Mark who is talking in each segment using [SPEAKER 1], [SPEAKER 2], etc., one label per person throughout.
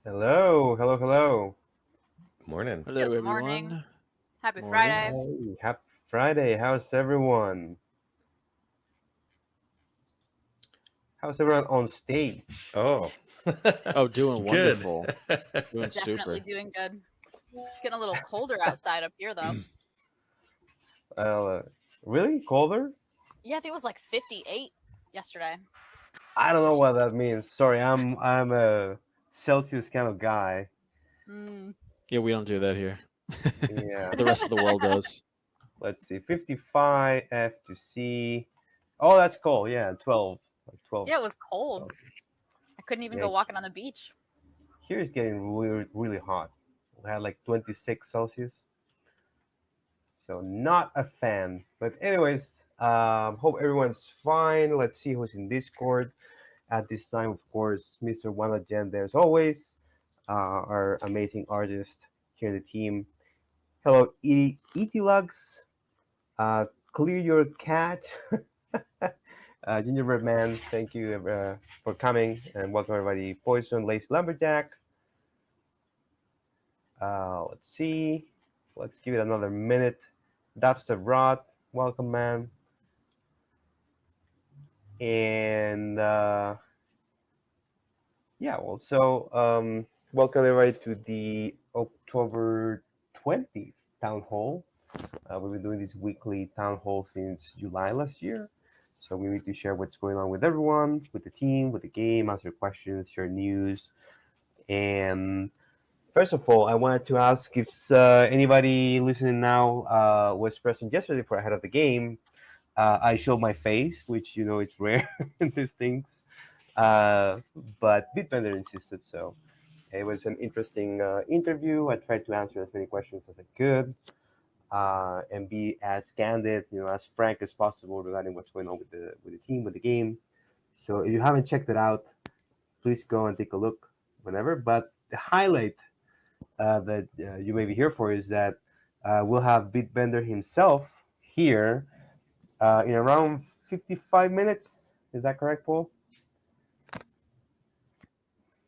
[SPEAKER 1] Hello, hello, hello.
[SPEAKER 2] Morning.
[SPEAKER 3] Hello,
[SPEAKER 4] Good morning.
[SPEAKER 3] everyone.
[SPEAKER 4] Happy
[SPEAKER 3] Morning.
[SPEAKER 4] Friday.
[SPEAKER 1] Hey, happy Friday. How's everyone? How's everyone on stage?
[SPEAKER 2] Oh,
[SPEAKER 3] Oh, doing
[SPEAKER 2] good.
[SPEAKER 3] wonderful. Doing
[SPEAKER 4] Definitely
[SPEAKER 3] super.
[SPEAKER 4] doing good. Getting a little colder outside up here though.
[SPEAKER 1] Uh, really? Colder?
[SPEAKER 4] Yeah, I think it was like 58 yesterday.
[SPEAKER 1] I don't know
[SPEAKER 4] Which
[SPEAKER 1] what that means. Sorry, I'm a Celsius kind of guy.
[SPEAKER 4] mm,
[SPEAKER 3] Yeah, we don't do that here.
[SPEAKER 1] Yeah.
[SPEAKER 3] The rest of the world does.
[SPEAKER 1] Let's see. 55 F to C. Oh, that's cold. Yeah, 12. Like 12
[SPEAKER 4] yeah, it was cold.
[SPEAKER 1] Celsius.
[SPEAKER 4] I couldn't even
[SPEAKER 1] Yeah.
[SPEAKER 4] go walking on the beach.
[SPEAKER 1] Here it's getting really, really hot. We had like 26 Celsius. So not a fan. But anyways, hope everyone's fine. Let's see who's in Discord at this time. Of course, Mr. Wanajen there as always, our amazing artist here in the team. Hello, Etilugs. Clear your cat. Gingerbread Man, thank you for coming and welcome everybody. Poison, Lace Lumberjack. Let's see. Let's give it another minute. Dubstep Rod, welcome, man. And yeah, well, so welcome everybody to the October 20th town hall. We've been doing this weekly town hall since July last year. So we need to share what's going on with everyone, with the team, with the game, answer questions, share news. And first of all, I wanted to ask if anybody listening now was present yesterday for ahead of the game. I showed my face, which it's rare in these things. Uh, but Bitbender insisted, so it was an interesting interview. I tried to answer as many questions as I could and be as candid, as frank as possible regarding what's going on with the team, with the game. So if you haven't checked it out, please go and take a look whenever. But the highlight that you may be here for is that we'll have Bitbender himself here in around 55 minutes. Is that correct, Paul?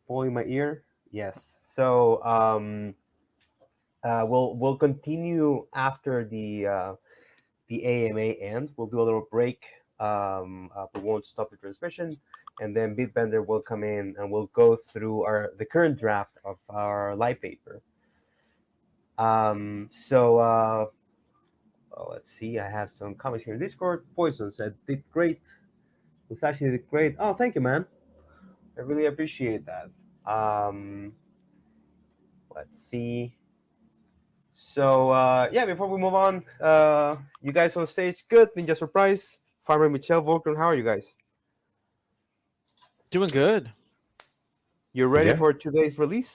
[SPEAKER 1] Paul in my ear? Yes. So we'll continue after the AMA ends. We'll do a little break. We won't stop the transmission, and then Bitbender will come in and we'll go through the current draft of our light paper. Let's see. I have some comments here in Discord. Poison said did great. Musashi did great. Oh, thank you, man. I really appreciate that. Let's see. So yeah, before we move on, you guys on stage, good. Ninja Surprise, Farmer Michelle, Vulcan, how are you guys?
[SPEAKER 3] Doing good.
[SPEAKER 1] You ready
[SPEAKER 2] Yeah.
[SPEAKER 1] for today's release?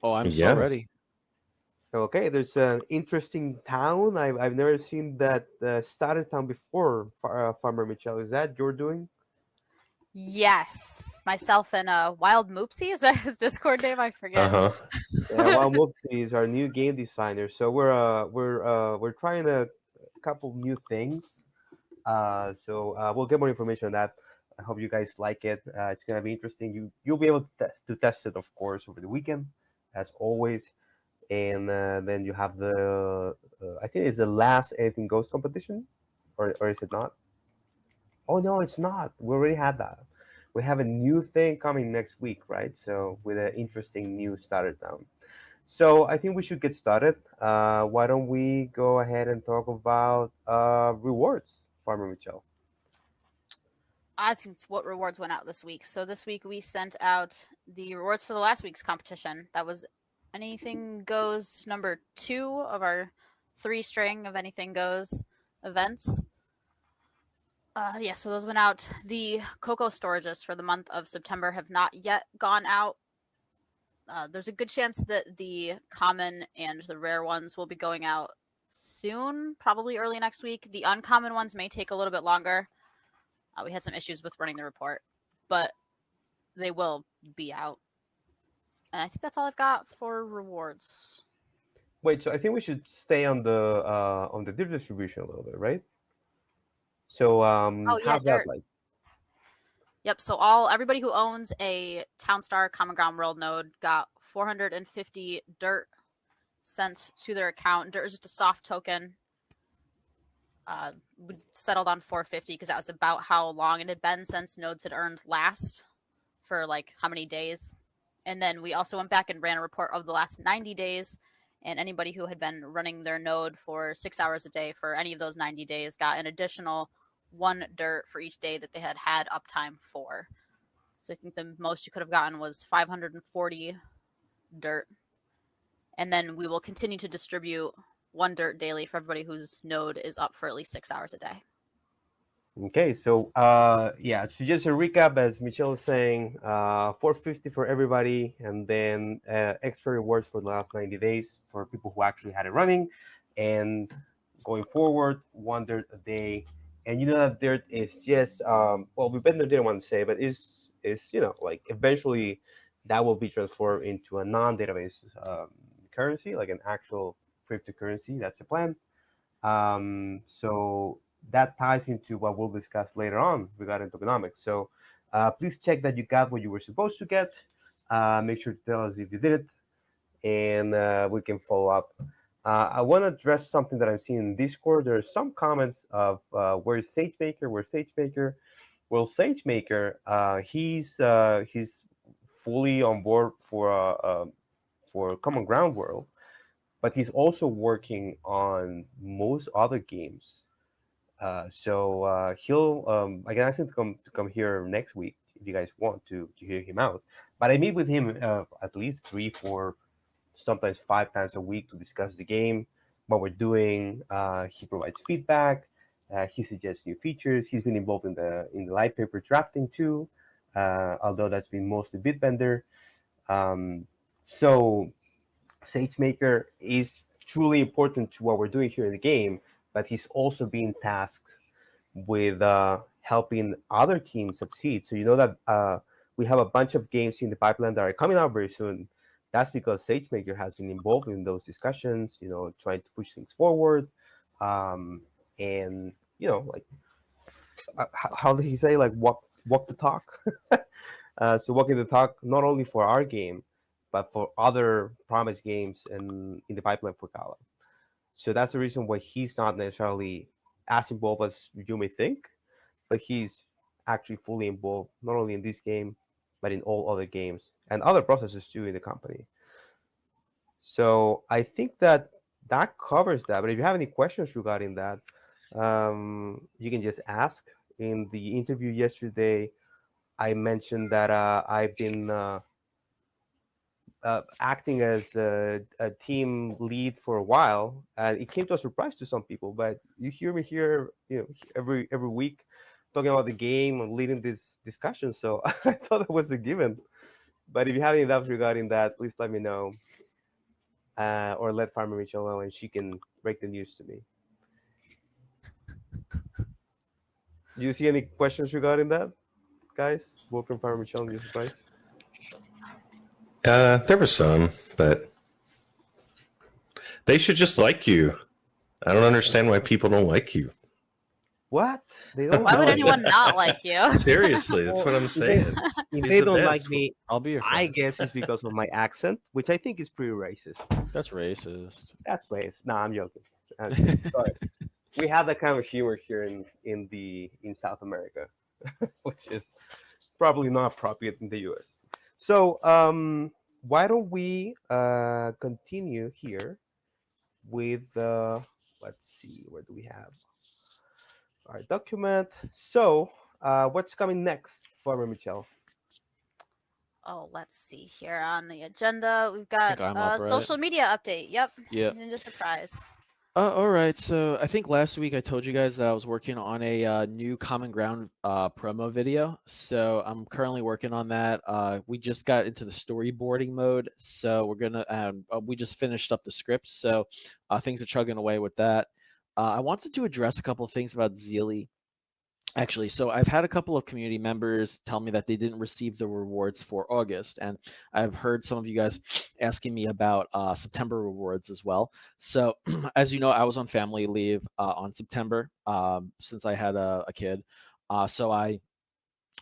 [SPEAKER 3] Oh, I'm so
[SPEAKER 2] Yeah.
[SPEAKER 3] ready.
[SPEAKER 1] Okay, there's an interesting town. I've never seen that started town before. Farmer Michelle, is that your doing?
[SPEAKER 4] Yes. Myself and Wild Moopsie, is that his Discord name? I
[SPEAKER 2] Uh
[SPEAKER 4] forget.
[SPEAKER 2] huh.
[SPEAKER 1] Yeah, well, Mopsy is our new game designer, so we're trying a couple new things. So we'll get more information on that. I hope you guys like it. It's gonna be interesting. You'll be able to test it, of course, over the weekend, as always. And then you have I think it's the last Anything Goes competition, or is it not? Oh no, it's not. We already had that. We have a new thing coming next week, right? So with an interesting new starter down. So I think we should get started. Why don't we go ahead and talk about rewards, Farmer Michelle?
[SPEAKER 4] I think what rewards went out this week. So this week we sent out the rewards for the last week's competition. That was Anything Goes number 2 of our 3 string of Anything Goes events. Yeah, so those went out. The cocoa storages for the month of September have not yet gone out. There's a good chance that the common and the rare ones will be going out soon, probably early next week. The uncommon ones may take a little bit longer. We had some issues with running the report, but they will be out. And I think that's all I've got for rewards.
[SPEAKER 1] Wait, so I think we should stay on the dirt distribution a little bit, right? So
[SPEAKER 4] Oh yeah,
[SPEAKER 1] how's that
[SPEAKER 4] dirt.
[SPEAKER 1] like?
[SPEAKER 4] Yep. So everybody who owns a Townstar Common Ground World node got 450 dirt sent to their account. Dirt is just a soft token. We settled on 450 because that was about how long it had been since nodes had earned last for like how many days. And then we also went back and ran a report of the last 90 days. And anybody who had been running their node for 6 hours a day for any of those 90 days got an additional 1 dirt for each day that they had had uptime for. So I think the most you could have gotten was 540 dirt. And then we will continue to distribute 1 dirt daily for everybody whose node is up for at least 6 hours a day.
[SPEAKER 1] Okay, so yeah, so just a recap, as Michelle was saying, 450 for everybody, and then extra rewards for the last 90 days for people who actually had it running, and going forward, 1 dirt a day. And you know that dirt is just well, we better didn't want to say, but is like eventually that will be transformed into a non-database currency, like an actual cryptocurrency. That's the plan. So that ties into what we'll discuss later on regarding tokenomics. So please check that you got what you were supposed to get. Make sure to tell us if you did it, and we can follow up. I want to address something that I'm seeing in Discord. There are some comments of where's SageMaker? Where's SageMaker? Well, SageMaker, he's fully on board for Common Ground World, but he's also working on most other games. So he'll I can ask him to come here next week if you guys want to hear him out. But I meet with him at least 3, 4, sometimes 5 times a week to discuss the game, what we're doing. He provides feedback. He suggests new features. He's been involved in the light paper drafting too, although that's been mostly Bitbender. So SageMaker is truly important to what we're doing here in the game, but he's also being tasked with helping other teams succeed. So you know that we have a bunch of games in the pipeline that are coming out very soon. That's because SageMaker has been involved in those discussions, trying to push things forward. And, like, how did he say, like, walk the talk? So walking the talk, not only for our game, but for other promised games in the pipeline for Gala. So that's the reason why he's not necessarily as involved as you may think, but he's actually fully involved, not only in this game, but in all other games and other processes too in the company. So I think that covers that. But if you have any questions regarding that, you can just ask. In the interview yesterday, I mentioned that I've been acting as a team lead for a while, and it came to a surprise to some people. But you hear me here, every week talking about the game and leading this discussion. So I thought it was a given. But if you have any doubts regarding that, please let me know, or let Farmer Michelle know, and she can break the news to me. Do you see any questions regarding that, guys? Welcome, Farmer Michelle, and your surprise.
[SPEAKER 2] There were some, but they should just like you. I don't understand why people don't like you.
[SPEAKER 1] What? They don't.
[SPEAKER 4] Why would anyone not like you?
[SPEAKER 2] Seriously, that's what I'm saying.
[SPEAKER 1] If
[SPEAKER 2] He's
[SPEAKER 1] they
[SPEAKER 2] the
[SPEAKER 1] don't
[SPEAKER 2] best.
[SPEAKER 1] like me,
[SPEAKER 3] I'll be your friend.
[SPEAKER 1] I guess it's because of my accent, which I think is pretty racist.
[SPEAKER 3] That's racist.
[SPEAKER 1] That's racist. No, I'm joking. Sorry. We have that kind of humor here in South America, which is probably not appropriate in the U.S. So why don't we continue here with let's see, where do we have our document? So what's coming next, Farmer Michelle?
[SPEAKER 4] Oh, let's see here on the agenda. We've got
[SPEAKER 3] I'm up, right?
[SPEAKER 4] social media update. Yep.
[SPEAKER 3] Yeah.
[SPEAKER 4] Ninja surprise.
[SPEAKER 3] All right. So I think last week I told you guys that I was working on a new Common Ground promo video. So I'm currently working on that. We just got into the storyboarding mode. So we're gonna we just finished up the script. So things are chugging away with that. I wanted to address a couple of things about Zeely. Actually, so I've had a couple of community members tell me that they didn't receive the rewards for August, and I've heard some of you guys asking me about September rewards as well. So, as you know, I was on family leave on September since I had a kid. So I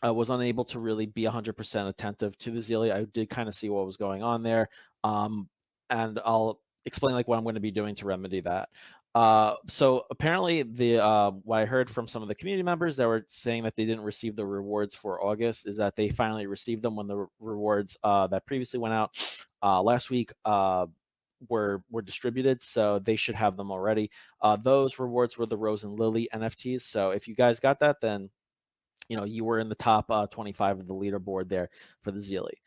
[SPEAKER 3] I was unable to really be 100% attentive to the Zealy. I did kind of see what was going on there, and I'll explain like what I'm going to be doing to remedy that. So apparently, what I heard from some of the community members that were saying that they didn't receive the rewards for August is that they finally received them when the rewards that previously went out last week were distributed, so they should have them already. Those rewards were the Rose and Lily NFTs. So if you guys got that, then you were in the top 25 of the leaderboard there for the Zealy.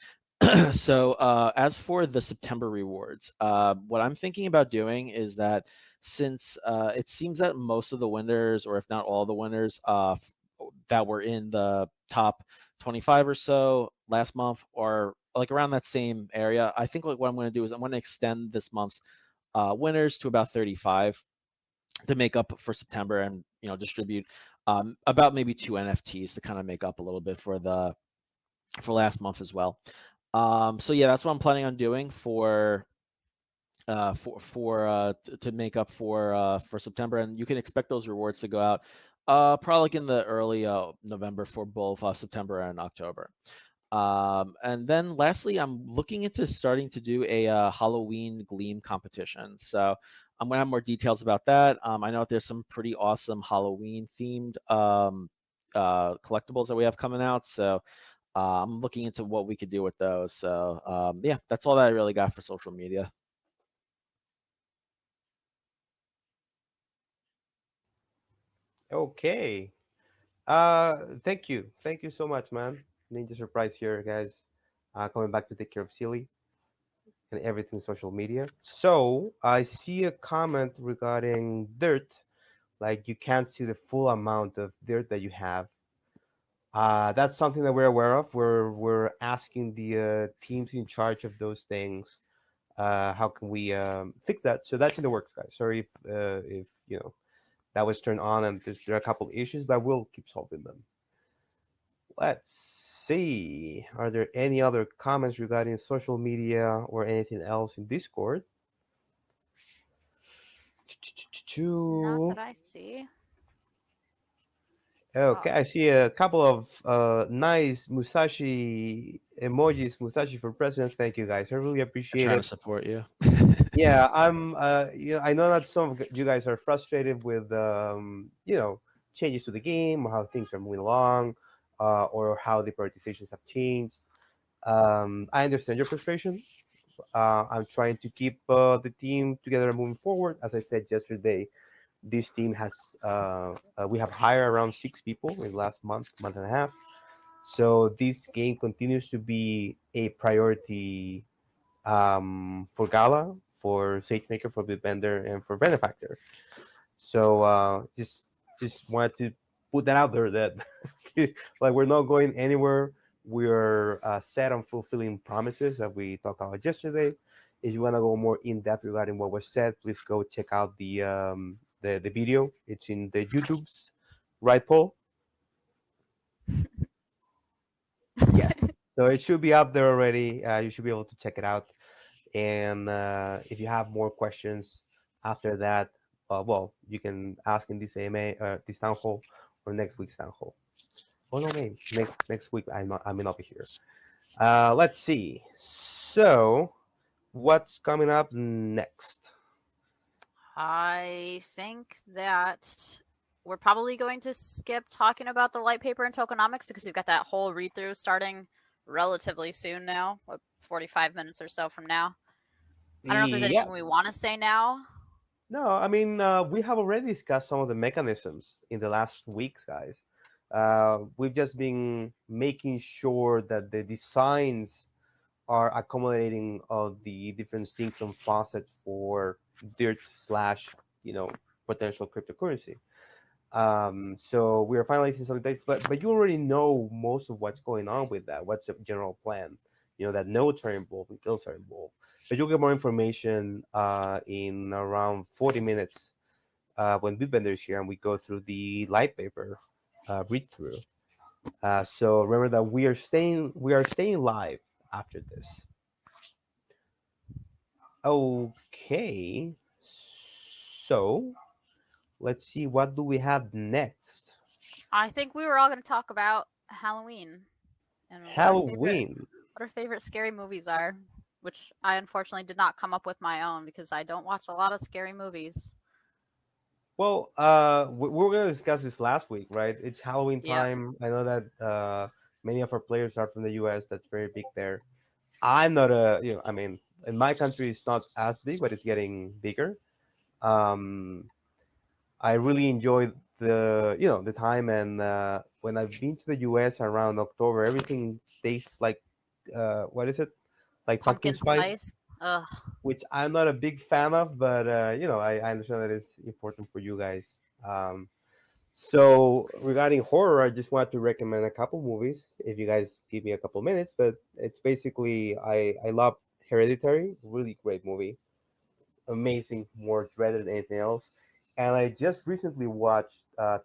[SPEAKER 3] So as for the September rewards, what I'm thinking about doing is that since it seems that most of the winners, or if not all the winners, that were in the top 25 or so last month, are like around that same area, I think like what I'm going to do is I'm going to extend this month's winners to about 35 to make up for September, and distribute about maybe 2 NFTs to kind of make up a little bit for last month as well. So yeah, that's what I'm planning on doing to make up for September, and you can expect those rewards to go out probably like in the early November for both September and October. And then lastly, I'm looking into starting to do a Halloween Gleam competition. So I'm gonna have more details about that. I know that there's some pretty awesome Halloween themed collectibles that we have coming out. So I'm looking into what we could do with those. So yeah, that's all that I really got for social media.
[SPEAKER 1] Okay. Thank you so much, man. Ninja Surprise here, guys. Coming back to take care of Silly and everything social media. So I see a comment regarding dirt, like you can't see the full amount of dirt that you have. That's something that we're aware of. We're asking the teams in charge of those things. How can we fix that? So that's in the works, guys. Sorry if that was turned on and there are a couple issues, but we'll keep solving them. Let's see. Are there any other comments regarding social media or anything else in Discord?
[SPEAKER 4] Not that I see.
[SPEAKER 1] Okay, I see a couple of nice Musashi emojis. Musashi for president. Thank you, guys. I really
[SPEAKER 3] I'm
[SPEAKER 1] appreciate
[SPEAKER 3] trying
[SPEAKER 1] it.
[SPEAKER 3] to support you.
[SPEAKER 1] Yeah, I'm. I know that some of you guys are frustrated with, changes to the game or how things are moving along, or how the prioritizations have changed. I understand your frustration. I'm trying to keep the team together and moving forward. As I said yesterday, this team has we have hired around 6 people in the last month and a half. So this game continues to be a priority for Gala, for SageMaker, for Bitbender, and for Benefactor. So just wanted to put that out there that like we're not going anywhere. We're set on fulfilling promises that we talked about yesterday. If you want to go more in depth regarding what was said, please go check out the video. It's in the YouTube's right, Paul? Yes. So it should be up there already. You should be able to check it out. And if you have more questions after that, well, you can ask in this this town hall, or next week's town hall. Oh no, maybe next week I may not be here. Let's see. So, what's coming up next?
[SPEAKER 4] I think that we're probably going to skip talking about the light paper and tokenomics because we've got that whole read through starting relatively soon now, 45 minutes or so from now. I don't know if there's
[SPEAKER 1] Yeah.
[SPEAKER 4] anything we want to say now.
[SPEAKER 1] No, I mean we have already discussed some of the mechanisms in the last weeks, guys. We've just been making sure that the designs are accommodating of the different sinks and faucets for dirt slash potential cryptocurrency. So we are finalizing some dates, but you already know most of what's going on with that. What's the general plan? That nodes are involved and guilds are involved. But you'll get more information in around 40 minutes when Bitbender is here and we go through the light paper read through. So remember that we are staying live after this. Okay, so let's see what do we have next.
[SPEAKER 4] I think we were all going to talk about Halloween and
[SPEAKER 1] Halloween.
[SPEAKER 4] what our favorite scary movies are, which I unfortunately did not come up with my own because I don't watch a lot of scary movies.
[SPEAKER 1] Well, we were gonna discuss this last week, right? It's Halloween
[SPEAKER 4] Yep.
[SPEAKER 1] time. I know that many of our players are from the U.S. That's very big there. I'm not a, I mean, in my country it's not as big, but it's getting bigger. Um, I really enjoy the time, and when I've been to the U.S. around October, everything tastes like what is it? Like pumpkin
[SPEAKER 4] Pumpkin
[SPEAKER 1] spice,
[SPEAKER 4] spice. Ugh.
[SPEAKER 1] which I'm not a big fan of, but I understand that it's important for you guys. Um, so regarding horror, I just want to recommend a couple movies if you guys give me a couple minutes. But it's basically I love Hereditary, really great movie, amazing, more dreaded than anything else. And I just recently watched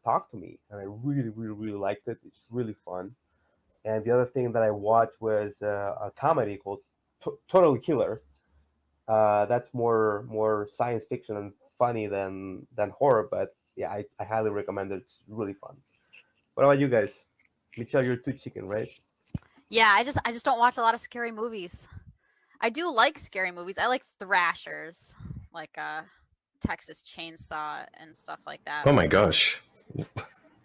[SPEAKER 1] Talk to Me, and I really, really, really liked it. It's really fun. And the other thing that I watched was a comedy called Totally Killer. That's more science fiction and funny than horror, but yeah, I highly recommend it. It's really fun. What about you guys? Michelle, you're too chicken, right?
[SPEAKER 4] Yeah, I just don't watch a lot of scary movies. I do like scary movies. I like thrashers, like Texas Chainsaw and stuff like that.
[SPEAKER 2] Oh my gosh.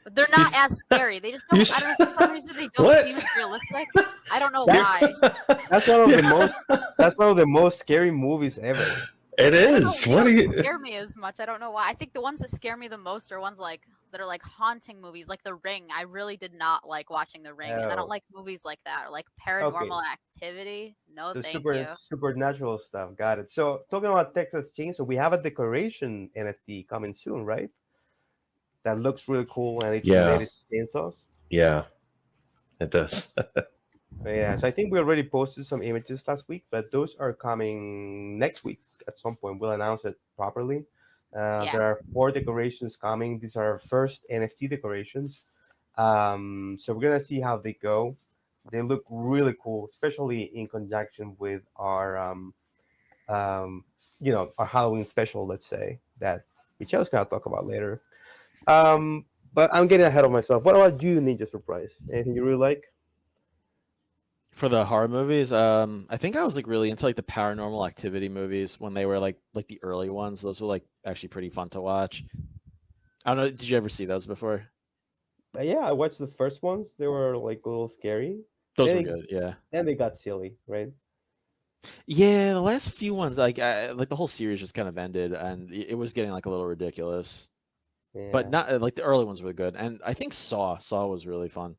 [SPEAKER 4] But they're not as scary. They just don't. I don't know, for some reason they don't
[SPEAKER 2] What?
[SPEAKER 4] seem as realistic. I don't know
[SPEAKER 1] That's-
[SPEAKER 4] why.
[SPEAKER 1] That's one of the most that's one of the most scary movies ever.
[SPEAKER 2] It
[SPEAKER 4] I don't know,
[SPEAKER 2] is.
[SPEAKER 4] they
[SPEAKER 2] What are
[SPEAKER 4] don't
[SPEAKER 2] you?
[SPEAKER 4] scare me as much. I don't know why. I think the ones that scare me the most are ones like that are like haunting movies, like The Ring. I really did not like watching The Ring, and I
[SPEAKER 1] Oh.
[SPEAKER 4] don't like movies like that, or like Paranormal Activity. No,
[SPEAKER 1] The
[SPEAKER 4] thank you.
[SPEAKER 1] supernatural stuff. Got it. So talking about Texas Chainsaw, we have a decoration NFT coming soon, right? That looks really cool and it's
[SPEAKER 2] Yeah.
[SPEAKER 1] related to chainsaws.
[SPEAKER 2] Yeah, it does.
[SPEAKER 1] Yeah, so I think we already posted some images last week, but those are coming next week at some point. We'll announce it properly.
[SPEAKER 4] Yeah.
[SPEAKER 1] There are 4 decorations coming. These are our first NFT decorations. So we're gonna see how they go. They look really cool, especially in conjunction with um, our Halloween special. Let's say that Michelle's gonna talk about later. But I'm getting ahead of myself. What about you, Ninja Surprise? Anything you really like?
[SPEAKER 3] For the horror movies, I think I was like really into like the Paranormal Activity movies when they were like the early ones. Those were like actually pretty fun to watch. I don't know. Did you ever see those before?
[SPEAKER 1] Yeah, I watched the first ones. They were like a little scary.
[SPEAKER 3] Those
[SPEAKER 1] Then
[SPEAKER 3] were
[SPEAKER 1] they,
[SPEAKER 3] good. Yeah.
[SPEAKER 1] then they got silly, right?
[SPEAKER 3] Yeah, the last few ones, like the whole series just kind of ended, and it was getting like a little ridiculous. But
[SPEAKER 1] Yeah.
[SPEAKER 3] not like the early ones were good, and I think Saw was really fun.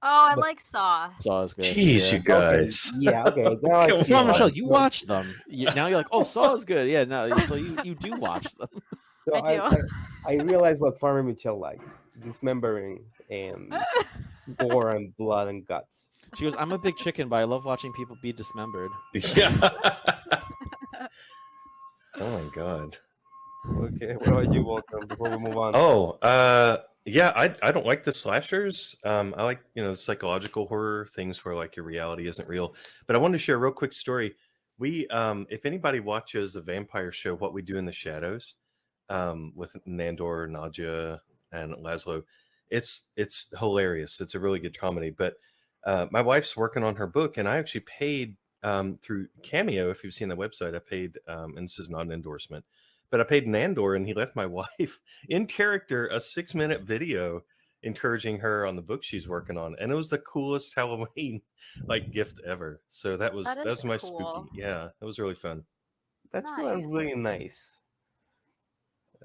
[SPEAKER 4] Oh, I
[SPEAKER 1] The-
[SPEAKER 4] like Saw.
[SPEAKER 3] Saw is good.
[SPEAKER 2] Jeez,
[SPEAKER 3] Yeah.
[SPEAKER 2] you guys.
[SPEAKER 1] Yeah. Okay. Now I
[SPEAKER 2] Come
[SPEAKER 1] see
[SPEAKER 3] Come on,
[SPEAKER 1] why.
[SPEAKER 3] Michelle, you
[SPEAKER 1] So-
[SPEAKER 3] watch them. Now you're like, oh, Saw is good. Yeah, no, so you do watch them.
[SPEAKER 1] So
[SPEAKER 4] I do.
[SPEAKER 1] I realized what Farmer Michelle likes: dismembering and gore and blood and guts.
[SPEAKER 3] She goes, I'm a big chicken, but I love watching people be dismembered.
[SPEAKER 2] Yeah. Oh my god.
[SPEAKER 1] Okay. What about you, Welcome? Before we move on.
[SPEAKER 2] Oh, yeah. I don't like the slashers. I like the psychological horror things where like your reality isn't real. But I wanted to share a real quick story. We, if anybody watches the vampire show, What We Do in the Shadows, with Nandor, Nadja, and Laszlo, it's hilarious. It's a really good comedy. But my wife's working on her book, and I actually paid through Cameo. If you've seen the website, I paid, and this is not an endorsement, but I paid Nandor, and he left my wife in character a 6-minute video encouraging her on the book she's working on, and it was the coolest Halloween like gift ever. So that was
[SPEAKER 4] That is
[SPEAKER 2] my
[SPEAKER 4] cool.
[SPEAKER 2] spooky. Yeah, it was really fun.
[SPEAKER 1] That's
[SPEAKER 4] Nice.
[SPEAKER 1] really nice.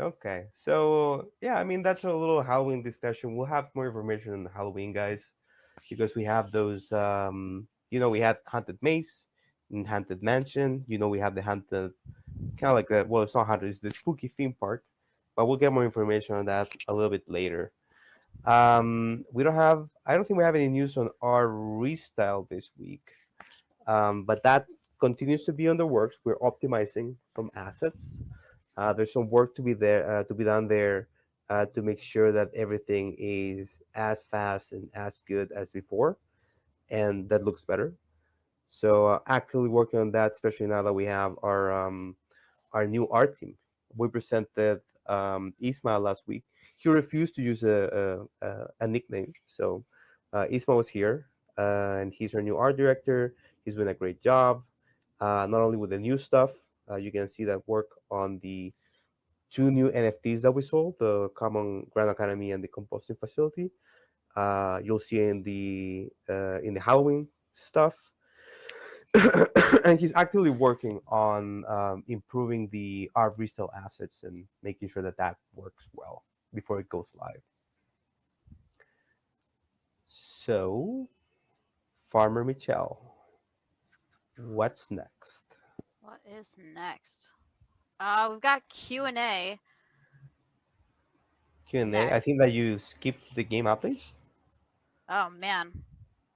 [SPEAKER 1] Okay. So yeah, I mean that's a little Halloween discussion. We'll have more information on the Halloween, guys, because we have those. We had Haunted Maze and Haunted Mansion. We have the Haunted, kind of like that. Well, it's not haunted; it's the spooky theme park. But we'll get more information on that a little bit later. We don't have. I don't think we have any news on our restyle this week. But that continues to be on the works. We're optimizing some assets. There's some work to be done there to make sure that everything is as fast and as good as before, and that looks better. So actively working on that, especially now that we have our new art team. We presented Ismail last week. He refused to use a nickname, so Isma was here, and he's our new art director. He's doing a great job, not only with the new stuff. You can see that work on the two new NFTs that we sold, the Common Ground Academy and the Composting Facility. You'll see in the Halloween stuff. And he's actively working on improving the art resale assets and making sure that that works well before it goes live. So, Farmer Michelle, what's next?
[SPEAKER 4] What is next? We've got Q&A
[SPEAKER 1] Q&A. I
[SPEAKER 4] next.
[SPEAKER 1] think that you skipped the game updates.
[SPEAKER 4] Oh man,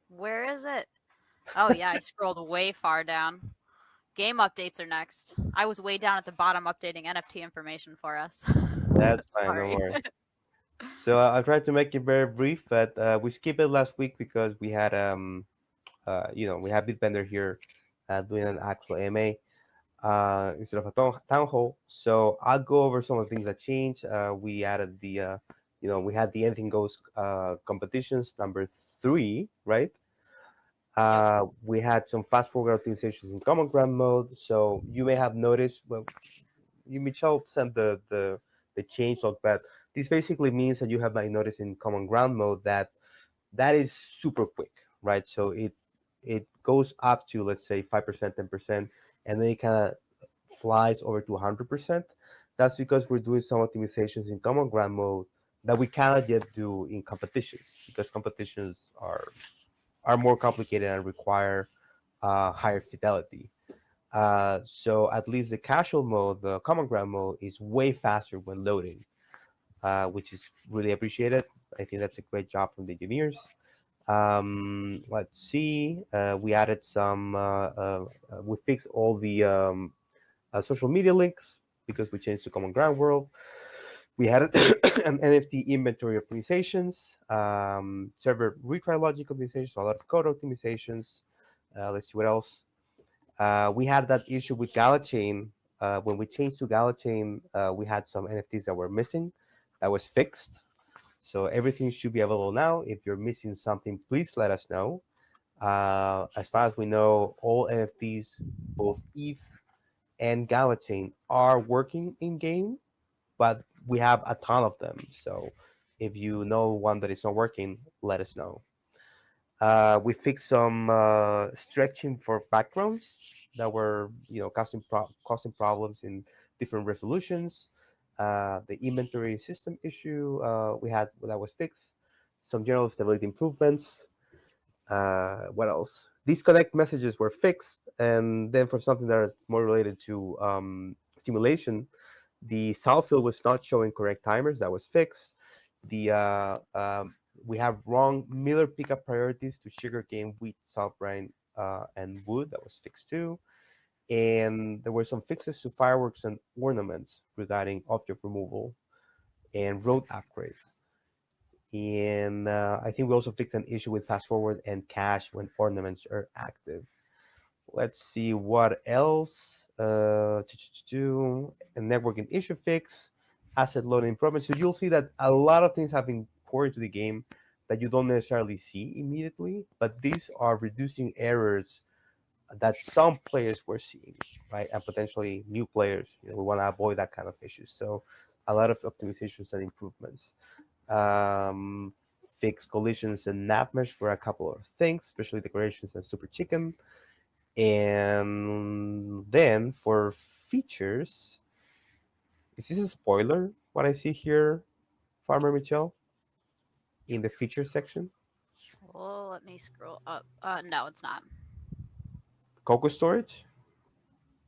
[SPEAKER 4] where is it? Oh yeah, I scrolled way far down. Game updates are next. I was way down at the bottom updating NFT information for us.
[SPEAKER 1] That's fine, don't
[SPEAKER 4] Sorry.
[SPEAKER 1] worry. So I'll try to make it very brief, but we skipped it last week because we had we had Bitbender here doing an actual AMA instead of a town hall. So I'll go over some of the things that changed. We added we had the Anything Goes competitions number 3, right?
[SPEAKER 4] Yep.
[SPEAKER 1] We had some fast forward optimizations in common ground mode. So you may have noticed, well, you Michelle sent the change log, but this basically means that you have not noticed in common ground mode that is super quick, right? So it goes up to, let's say, 5%, 10%, and then it kind of flies over to 100%. That's because we're doing some optimizations in common ground mode that we cannot yet do in competitions, because competitions are more complicated and require higher fidelity. So at least the casual mode, the common ground mode, is way faster when loading, which is really appreciated. I think that's a great job from the engineers. Let's see. We added we fixed all the social media links because we changed to common ground world. We had an NFT inventory optimizations, server retry logic optimizations, a lot of code optimizations. Let's see what else. We had that issue with Gala chain. When we changed to Gala chain, we had some NFTs that were missing. That was fixed. So everything should be available now. If you're missing something, please let us know. As far as we know, all NFTs, both ETH and Gala chain, are working in game, but we have a ton of them. So if you know one that is not working, let us know. We fixed some stretching for backgrounds that were, causing problems in different resolutions. The inventory system issue we had that was fixed. Some general stability improvements. What else? Disconnect messages were fixed, and then for something that is more related to simulation, the solve field was not showing correct timers. That was fixed. The We have wrong Miller pickup priorities to sugarcane, wheat, sovereign, and wood. That was fixed too. And there were some fixes to fireworks and ornaments regarding object removal and road upgrades. And I think we also fixed an issue with fast forward and cache when ornaments are active. Let's see what else. A networking issue fix, asset loading improvements. So you'll see that a lot of things have been poured into the game that you don't necessarily see immediately, but these are reducing errors that some players were seeing, right? And potentially new players. We want to avoid that kind of issues. So a lot of optimizations and improvements. Um, Fix collisions and nav mesh for a couple of things, especially decorations and super chicken. And then for features, is this a spoiler? What I see here, Farmer Michelle, in the feature section,
[SPEAKER 4] Well, let me scroll up. No, it's not.
[SPEAKER 1] Coco storage.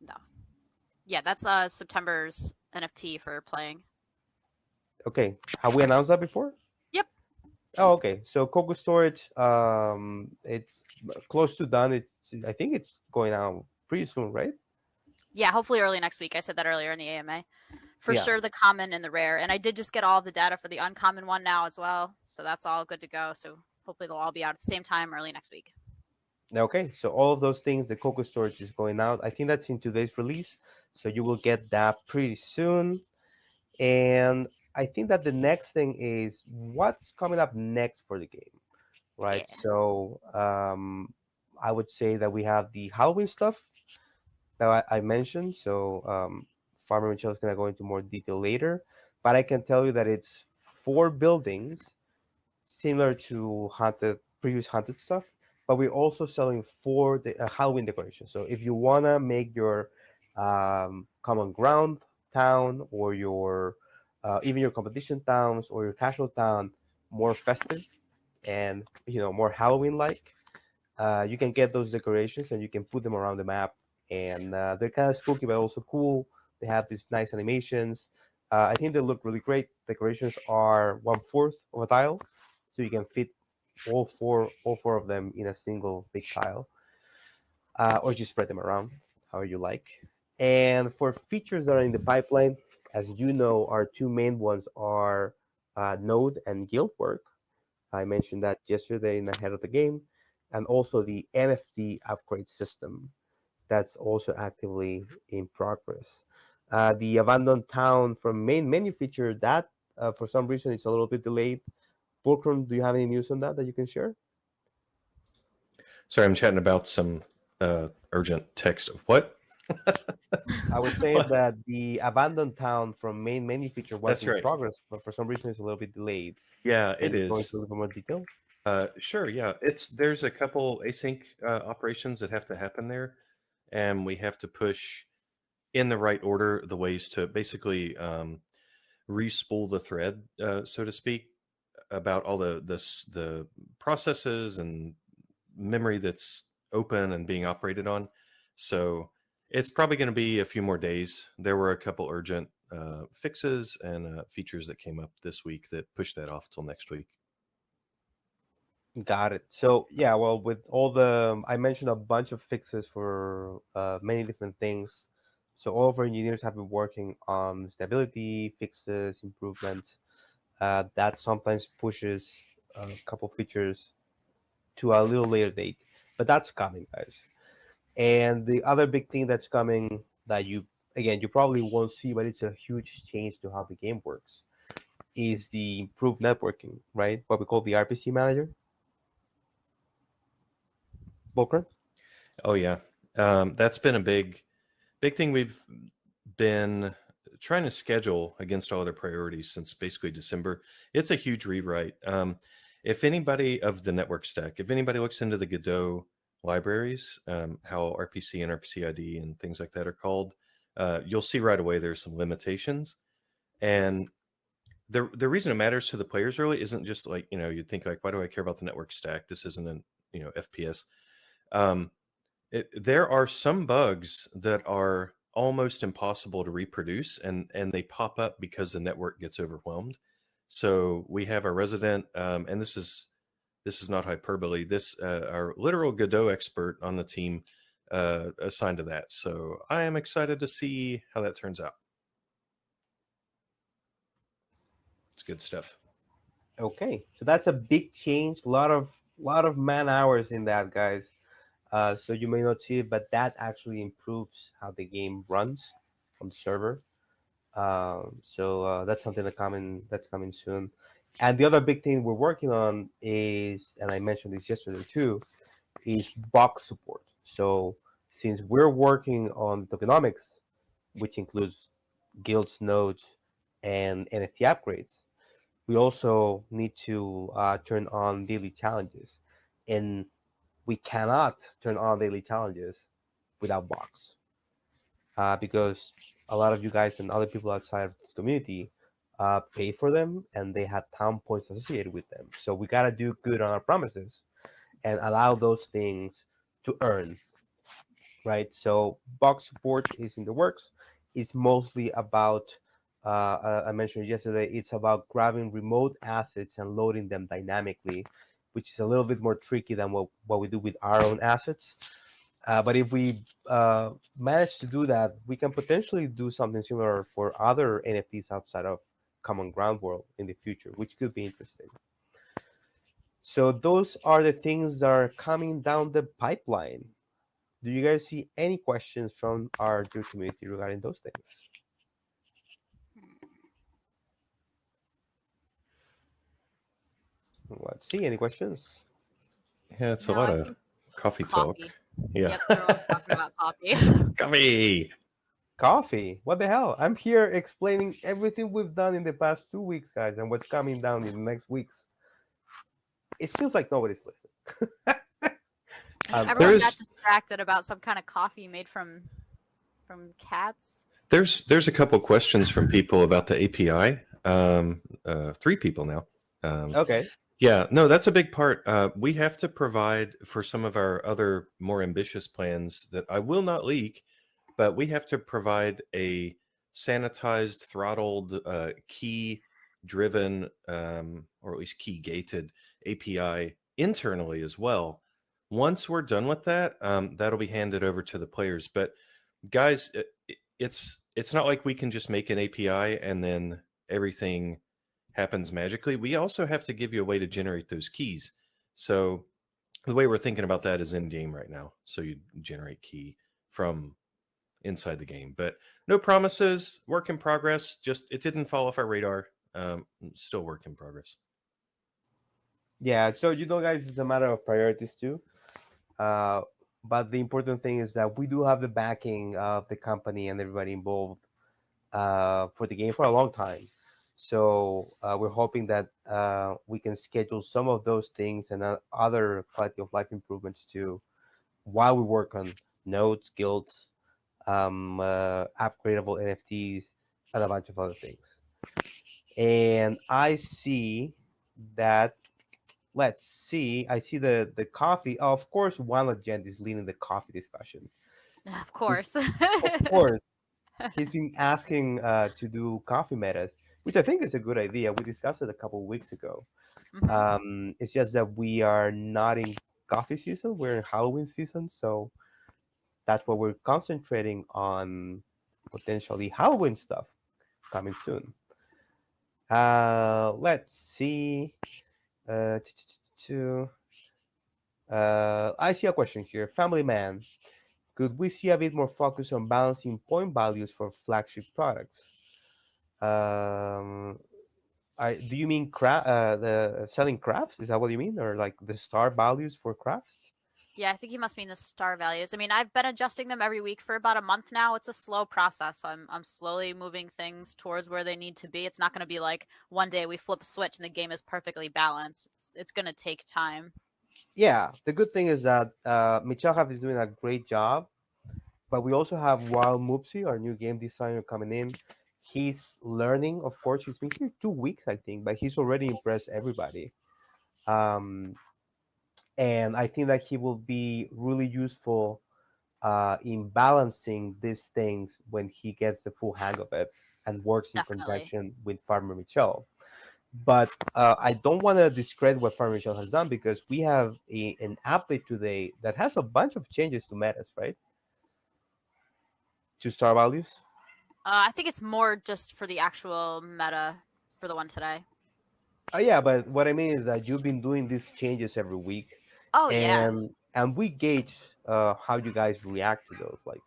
[SPEAKER 4] No. Yeah, that's September's NFT for playing.
[SPEAKER 1] Okay, have we announced that before?
[SPEAKER 4] Yep.
[SPEAKER 1] Oh, okay. So Coco storage, it's close to done. I think it's going out pretty soon, right?
[SPEAKER 4] Yeah, hopefully early next week. I said that earlier in the AMA. For
[SPEAKER 1] Yeah.
[SPEAKER 4] sure, the common and the rare. And I did just get all the data for the uncommon one now as well. So that's all good to go. So hopefully they'll all be out at the same time early next week.
[SPEAKER 1] Okay, so all of those things, the Coco storage is going out. I think that's in today's release, so you will get that pretty soon. And I think that the next thing is what's coming up next for the game. right?
[SPEAKER 4] Yeah.
[SPEAKER 1] So I would say that we have the Halloween stuff that I mentioned. So Farmer Michelle is going to go into more detail later, but I can tell you that it's four buildings similar to haunted previous haunted stuff, but we're also selling four Halloween decorations. So if you want to make your common ground town or your even your competition towns or your casual town more festive and more Halloween like, you can get those decorations and you can put them around the map, and they're kind of spooky but also cool. They have these nice animations. I think they look really great. Decorations are 1/4 of a tile, so you can fit all four of them in a single big tile, or just spread them around however you like. And for features that are in the pipeline, as you know, our two main ones are Node and Guild Work. I mentioned that yesterday in ahead of the game, and also the NFT upgrade system that's also actively in progress. The abandoned town from main menu feature that for some reason it's a little bit delayed. Fulcrum, do you have any news on that you can share?
[SPEAKER 2] Sorry, I'm chatting about some urgent text. What?
[SPEAKER 1] I was saying
[SPEAKER 2] What?
[SPEAKER 1] that the abandoned town from main menu feature was
[SPEAKER 2] That's
[SPEAKER 1] in
[SPEAKER 2] right.
[SPEAKER 1] progress, but for some reason it's a little bit delayed.
[SPEAKER 2] Yeah,
[SPEAKER 1] Can
[SPEAKER 2] it
[SPEAKER 1] you go into
[SPEAKER 2] is.
[SPEAKER 1] a little bit more detail?
[SPEAKER 2] Sure. Yeah, there's a couple async operations that have to happen there, and we have to push in the right order the ways to basically re-spool the thread, so to speak, about all the processes and memory that's open and being operated on. So it's probably going to be a few more days. There were a couple urgent fixes and features that came up this week that pushed that off till next week.
[SPEAKER 1] Got it. So yeah, well, with all the I mentioned a bunch of fixes for many different things. So all of our engineers have been working on stability fixes, improvements. That sometimes pushes a couple features to a little later date, but that's coming, guys. And the other big thing that's coming that you probably won't see, but it's a huge change to how the game works, is the improved networking, right? What we call the RPC manager. Volker?
[SPEAKER 2] Oh yeah, that's been a big thing we've been trying to schedule against all other priorities since basically December. It's a huge rewrite. If anybody of the network stack, if anybody looks into the Godot libraries, how RPC and RPC ID and things like that are called, you'll see right away there's some limitations. And the reason it matters to the players really isn't just like, you'd think like, why do I care about the network stack? This isn't an, FPS. Um, there are some bugs that are almost impossible to reproduce, and they pop up because the network gets overwhelmed. So we have our resident, and this is not hyperbole. This our literal Godot expert on the team assigned to that. So I am excited to see how that turns out. It's good stuff.
[SPEAKER 1] Okay, so that's a big change. A lot of man hours in that, guys. So you may not see it, but that actually improves how the game runs on the server. So that's something that's coming soon. And the other big thing we're working on is, and I mentioned this yesterday too, is box support. So since we're working on tokenomics, which includes guilds, nodes, and NFT upgrades, we also need to turn on daily challenges, and we cannot turn on daily challenges without box, because a lot of you guys and other people outside of this community pay for them and they have town points associated with them. So we got to do good on our promises and allow those things to earn, right? So box support is in the works. It's mostly about, I mentioned yesterday, it's about grabbing remote assets and loading them dynamically, which is a little bit more tricky than what we do with our own assets. But if we manage to do that, we can potentially do something similar for other NFTs outside of Common Ground World in the future, which could be interesting. So those are the things that are coming down the pipeline. Do you guys see any questions from our dear community regarding those things? Let's see. Any questions?
[SPEAKER 2] Yeah, it's
[SPEAKER 4] No,
[SPEAKER 2] a lot
[SPEAKER 4] I
[SPEAKER 2] of
[SPEAKER 4] think
[SPEAKER 2] coffee talk.
[SPEAKER 4] coffee.
[SPEAKER 2] Yeah.
[SPEAKER 4] Yep, everyone's talking about coffee.
[SPEAKER 2] Coffee.
[SPEAKER 1] Coffee. What the hell? I'm here explaining everything we've done in the past 2 weeks, guys, and what's coming down in the next weeks. It feels like nobody's listening.
[SPEAKER 4] Everyone got
[SPEAKER 2] There's
[SPEAKER 4] distracted about some kind of coffee made from cats.
[SPEAKER 2] there's a couple questions from people about the API. 3 people now.
[SPEAKER 1] Okay.
[SPEAKER 2] Yeah, no, that's a big part. We have to provide for some of our other more ambitious plans that I will not leak, but we have to provide a sanitized, throttled, key-driven, or at least key-gated API internally as well. Once we're done with that, that'll be handed over to the players. But guys, it's not like we can just make an API and then everything happens magically. We also have to give you a way to generate those keys. So the way we're thinking about that is in game right now. So you generate key from inside the game, but no promises. Work in progress. Just it didn't fall off our radar. Still work in progress.
[SPEAKER 1] Yeah. So guys, it's a matter of priorities too. Uh, but the important thing is that we do have the backing of the company and everybody involved for the game for a long time. So we're hoping that we can schedule some of those things and other quality of life improvements too while we work on nodes, guilds, upgradable NFTs, and a bunch of other things. And I see that. Let's see. I see the coffee. Oh, of course, one legend is leading the coffee discussion.
[SPEAKER 4] Of course.
[SPEAKER 1] Of course, he's been asking to do coffee metas, which I think is a good idea. We discussed it a couple of weeks ago. It's just that we are not in coffee season; we're in Halloween season, so that's what we're concentrating on. Potentially Halloween stuff coming soon. Let's see. Uh, t- t- t- I see a question here. Family Man, could we see a bit more focus on balancing point values for flagship products? Um, do you mean the selling crafts? Is that what you mean, or like the star values for crafts?
[SPEAKER 4] Yeah, I think he must mean the star values. I mean, I've been adjusting them every week for about a month now. It's a slow process. So I'm slowly moving things towards where they need to be. It's not going to be like one day we flip a switch and the game is perfectly balanced. It's going to take time.
[SPEAKER 1] Yeah, the good thing is that Michael is doing a great job, but we also have Wild Moopsy, our new game designer, coming in. He's learning, of course. He's been here 2 weeks, I think, but he's already impressed everybody. Um, and I think that he will be really useful in balancing these things when he gets the full hang of it and works in
[SPEAKER 4] Definitely.
[SPEAKER 1] conjunction with Farmer Michel. But I don't want to discredit what Farmer Michel has done because we have an update today that has a bunch of changes to metas, right? To star values.
[SPEAKER 4] I think it's more just for the actual meta for the one today.
[SPEAKER 1] Yeah, but what I mean is that you've been doing these changes every week,
[SPEAKER 4] Oh, yeah.
[SPEAKER 1] and we gauge how you guys react to those. Like,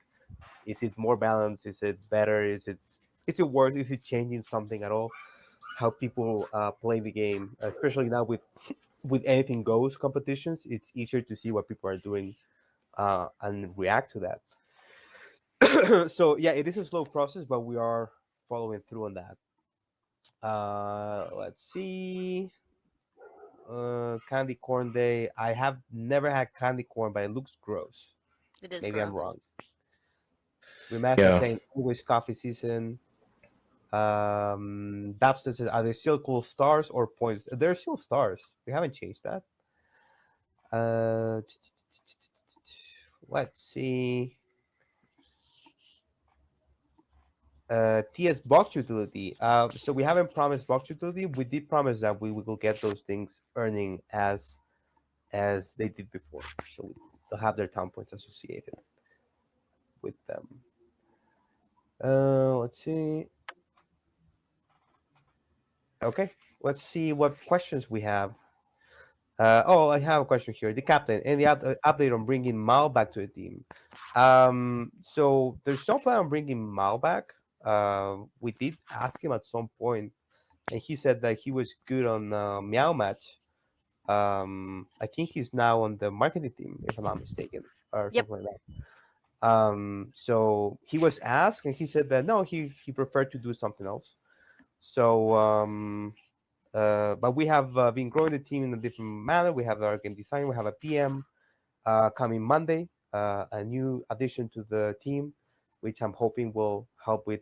[SPEAKER 1] is it more balanced? Is it better? Is it worse? Is it changing something at all? How people play the game, especially now with anything goes competitions, it's easier to see what people are doing and react to that. So yeah, it is a slow process, but we are following through on that. Let's see. Candy corn day. I have never had candy corn, but it looks gross.
[SPEAKER 4] It is
[SPEAKER 1] Maybe I'm
[SPEAKER 4] gross.
[SPEAKER 1] wrong. Remaster
[SPEAKER 2] Yeah.
[SPEAKER 1] saying always coffee season. Dabster says, are they still cool stars or points? They're still stars. We haven't changed that. Uh, let's see. TS box utility. So we haven't promised box utility. We did promise that we will get those things earning as they did before. So they'll have their town points associated with them. Let's see. Okay, let's see what questions we have. I have a question here. The captain, any update on bringing Mal back to the team? So there's no plan on bringing Mal back. We did ask him at some point, and he said that he was good on Meow Match. I think he's now on the marketing team, if I'm not mistaken, or
[SPEAKER 4] Yep.
[SPEAKER 1] something like that. So he was asked, and he said that no, he preferred to do something else. So, but we have been growing the team in a different manner. We have our game design. We have a PM coming Monday, a new addition to the team, which I'm hoping will help with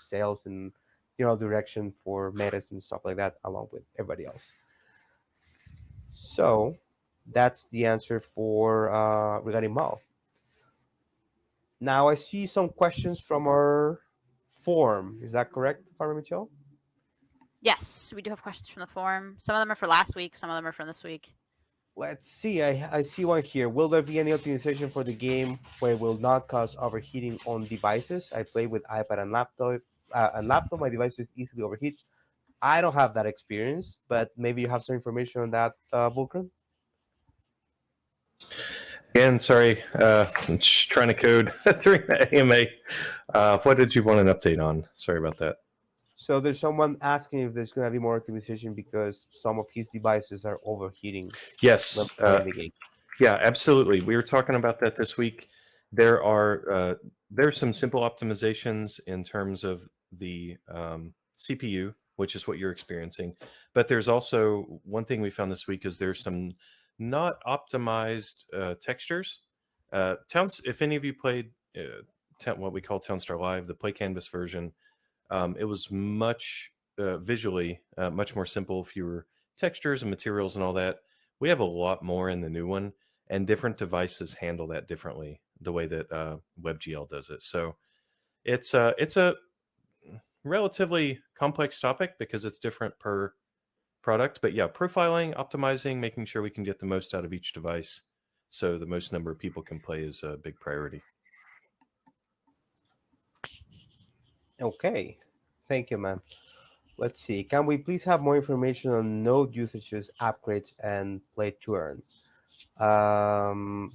[SPEAKER 1] sales and direction for metas and stuff like that, along with everybody else. So that's the answer for regarding Mao. Now I see some questions from our forum. Is that correct, Farmer Michelle?
[SPEAKER 4] Yes, we do have questions from the forum. Some of them are for last week. Some of them are from this week.
[SPEAKER 1] Let's see. I see one here. Will there be any optimization for the game where it will not cause overheating on devices? I play with iPad and laptop. My device just easily overheats. I don't have that experience, but maybe you have some information on that, Vulcan.
[SPEAKER 2] Again, sorry, I'm just trying to code during the AMA. What did you want an update on? Sorry about that.
[SPEAKER 1] So there's someone asking if there's going to be more optimization because some of his devices are overheating.
[SPEAKER 2] Yes.
[SPEAKER 1] The game.
[SPEAKER 2] Yeah, absolutely. We were talking about that this week. There's some simple optimizations in terms of the CPU, which is what you're experiencing. But there's also one thing we found this week is there's some not optimized textures. Towns. If any of you played what we call Townstar Live, the Play Canvas version, it was much visually much more simple, fewer textures and materials and all that. We have a lot more in the new one, and different devices handle that differently, the way that WebGL does it. So it's a relatively complex topic because it's different per product. But yeah, profiling, optimizing, making sure we can get the most out of each device so the most number of people can play is a big priority.
[SPEAKER 1] Okay. Thank you, man. Let's see. Can we please have more information on node usages, upgrades, and play to earn?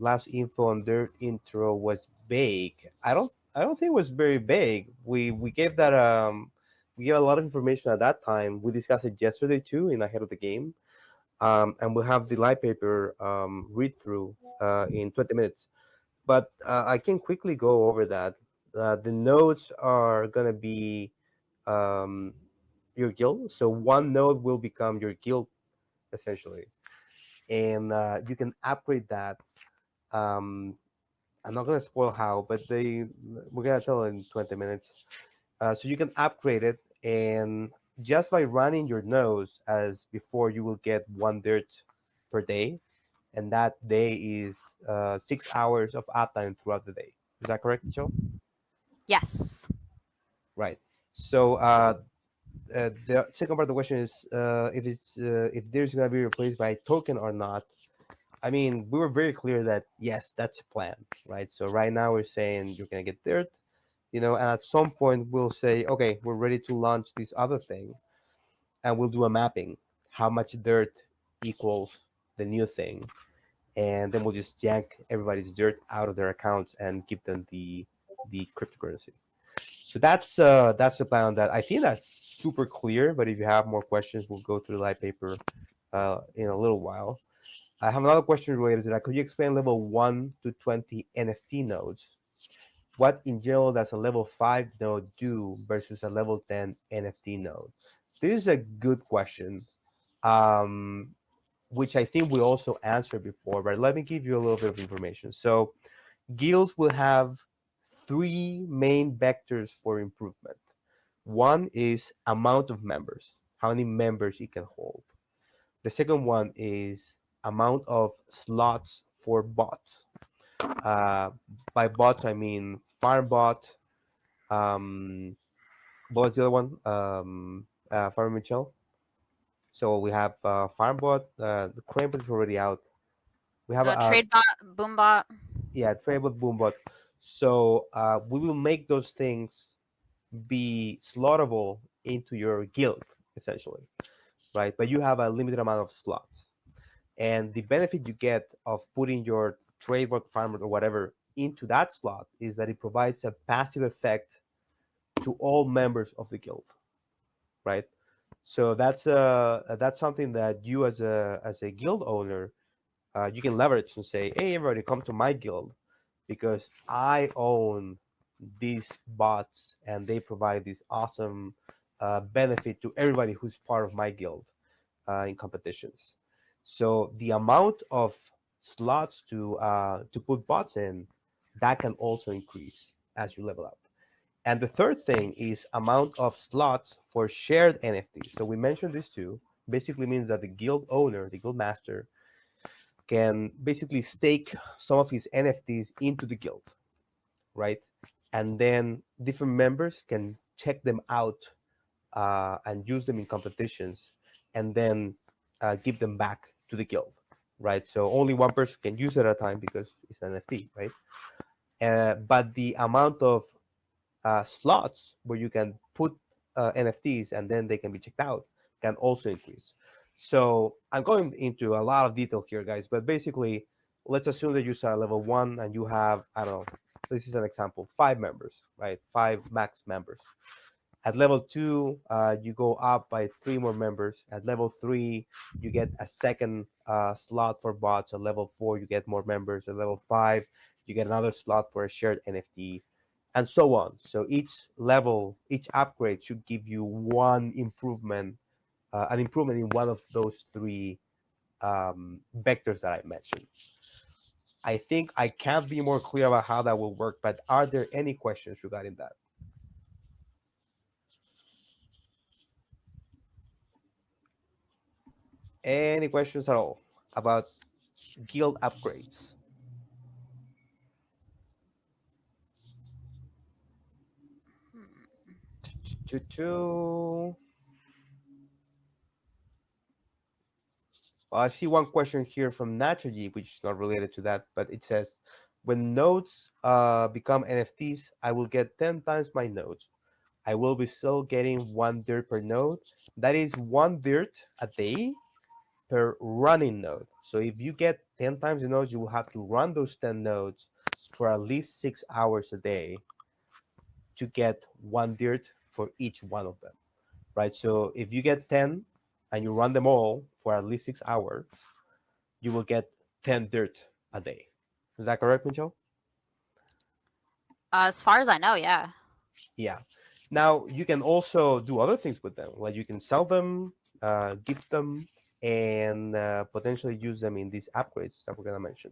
[SPEAKER 1] Last info on their intro was vague. I don't think it was very vague. We gave that we gave a lot of information at that time. We discussed it yesterday too in ahead of the game. And we'll have the light paper read through in 20 minutes. But I can quickly go over that. The nodes are gonna be um, your guild. So one node will become your guild essentially, and you can upgrade that. Um, I'm not gonna spoil how, but we're gonna tell in 20 minutes. So you can upgrade it, and just by running your nodes as before, you will get one dirt per day, and that day is 6 hours of uptime throughout the day. Is that correct, Joe?
[SPEAKER 4] Yes.
[SPEAKER 1] Right. So the second part of the question is if there's gonna be replaced by token or not. I mean, we were very clear that yes, that's a plan, right? So right now we're saying you're gonna get dirt, and at some point we'll say, okay, we're ready to launch this other thing, and we'll do a mapping. How much dirt equals the new thing, and then we'll just yank everybody's dirt out of their accounts and give them the cryptocurrency. So that's the plan on that. I think that's super clear. But if you have more questions, we'll go through the light paper in a little while. I have another question related to that. Could you explain level 1 to 20 NFT nodes? What in general does a level 5 node do versus a level 10 NFT node? This is a good question, which I think we also answered before, but let me give you a little bit of information. So guilds will have three main vectors for improvement. One is amount of members, how many members it can hold. The second one is amount of slots for bots. By bots, I mean farm bot. What was the other one? Farm Michelle. So we have farm bot. The claim is already out. We have
[SPEAKER 4] Trade bot, boom bot.
[SPEAKER 1] yeah, trade bot, boom bot. So we will make those things be slottable into your guild essentially, right? But you have a limited amount of slots. And the benefit you get of putting your trade bot, farmer, or whatever into that slot is that it provides a passive effect to all members of the guild, right? So that's something that you as a guild owner, you can leverage and say, hey, everybody, come to my guild because I own these bots and they provide this awesome benefit to everybody who's part of my guild in competitions. So the amount of slots to put bots in, that can also increase as you level up. And the third thing is amount of slots for shared NFTs. So we mentioned this too. Basically means that the guild owner, the guild master, can basically stake some of his NFTs into the guild, right? And then different members can check them out and use them in competitions, and then give them back to the guild, right? So only one person can use it at a time because it's an NFT, right? But the amount of slots where you can put NFTs and then they can be checked out can also increase. So I'm going into a lot of detail here, guys, but basically, let's assume that you start at level 1 and you have, I don't know, this is an example, 5 members, right? 5 max members. At level 2, you go up by 3 more members. At level 3, you get a second slot for bots. At level 4, you get more members. At level 5, you get another slot for a shared NFT, and so on. So each level, each upgrade should give you one improvement, an improvement in one of those three vectors that I mentioned. I think I can't be more clear about how that will work, but are there any questions regarding that? Any questions at all about guild upgrades? Well, I see one question here from Naturgy, which is not related to that, but it says, when nodes become NFTs, I will get 10 times my nodes. I will be still getting 1 dirt per node. That is 1 dirt a day per running node. So if you get 10 times the nodes, you will have to run those 10 nodes for at least 6 hours a day to get 1 dirt for each one of them, right? So if you get 10 and you run them all for at least 6 hours, you will get 10 dirt a day. Is that correct, Michelle?
[SPEAKER 4] As far as I know, yeah.
[SPEAKER 1] Yeah. Now you can also do other things with them, like you can sell them, gift them, and potentially use them in these upgrades that we're gonna mention.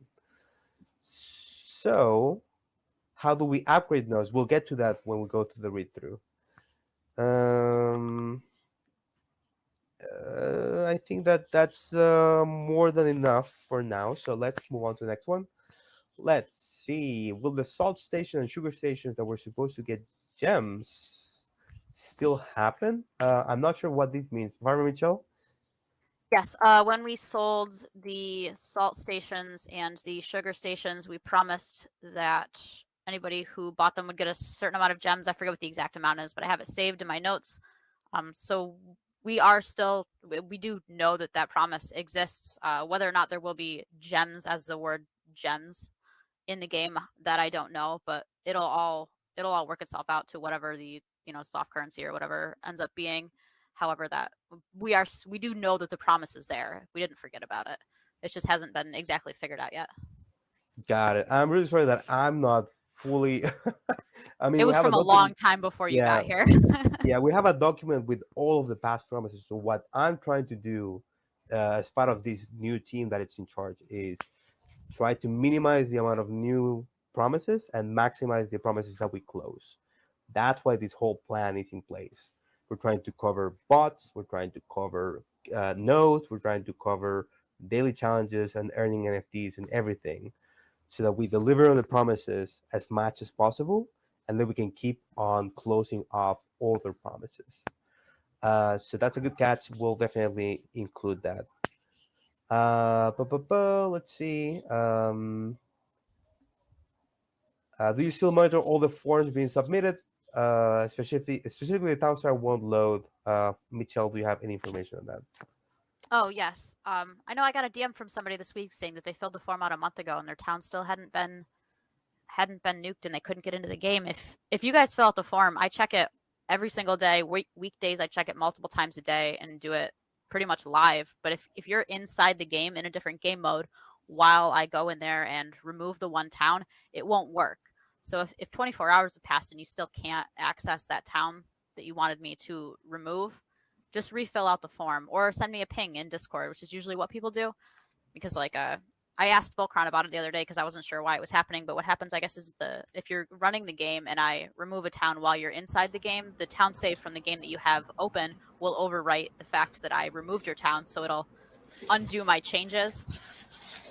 [SPEAKER 1] So, how do we upgrade those? We'll get to that when we go to the read through. I think that that's more than enough for now. So let's move on to the next one. Let's see. Will the salt station and sugar stations that were supposed to get gems still happen? I'm not sure what this means. Farmer Mitchell?
[SPEAKER 4] Yes, when we sold the salt stations and the sugar stations, we promised that anybody who bought them would get a certain amount of gems. I forget what the exact amount is, but I have it saved in my notes. So we are still, we do know that that promise exists. Whether or not there will be gems as the word gems in the game, that I don't know, but it'll all work itself out to whatever the soft currency or whatever ends up being. However, that we do know that the promise is there. We didn't forget about it. It just hasn't been exactly figured out yet.
[SPEAKER 1] Got it. I'm really sorry that I'm not fully. I mean,
[SPEAKER 4] It
[SPEAKER 1] we
[SPEAKER 4] was
[SPEAKER 1] have a
[SPEAKER 4] from a long time before you
[SPEAKER 1] Yeah.
[SPEAKER 4] got here.
[SPEAKER 1] Yeah, we have a document with all of the past promises. So what I'm trying to do as part of this new team that it's in charge is try to minimize the amount of new promises and maximize the promises that we close. That's why this whole plan is in place. We're trying to cover bots, we're trying to cover nodes, we're trying to cover daily challenges and earning NFTs and everything so that we deliver on the promises as much as possible, and then we can keep on closing off older promises. So that's a good catch. We'll definitely include that. Let's see. Do you still monitor all the forms being submitted? Specifically, the town star won't load. Michelle, do you have any information on that?
[SPEAKER 4] Oh yes. I know I got a DM from somebody this week saying that they filled the form out a month ago and their town still hadn't been nuked and they couldn't get into the game. If you guys fill out the form, I check it every single day. Weekdays, I check it multiple times a day and do it pretty much live. But if you're inside the game in a different game mode while I go in there and remove the one town, it won't work. So if 24 hours have passed and you still can't access that town that you wanted me to remove, just refill out the form or send me a ping in Discord, which is usually what people do. Because I asked Volcron about it the other day because I wasn't sure why it was happening. But what happens, I guess, is if you're running the game and I remove a town while you're inside the game, the town save from the game that you have open will overwrite the fact that I removed your town, so it'll undo my changes.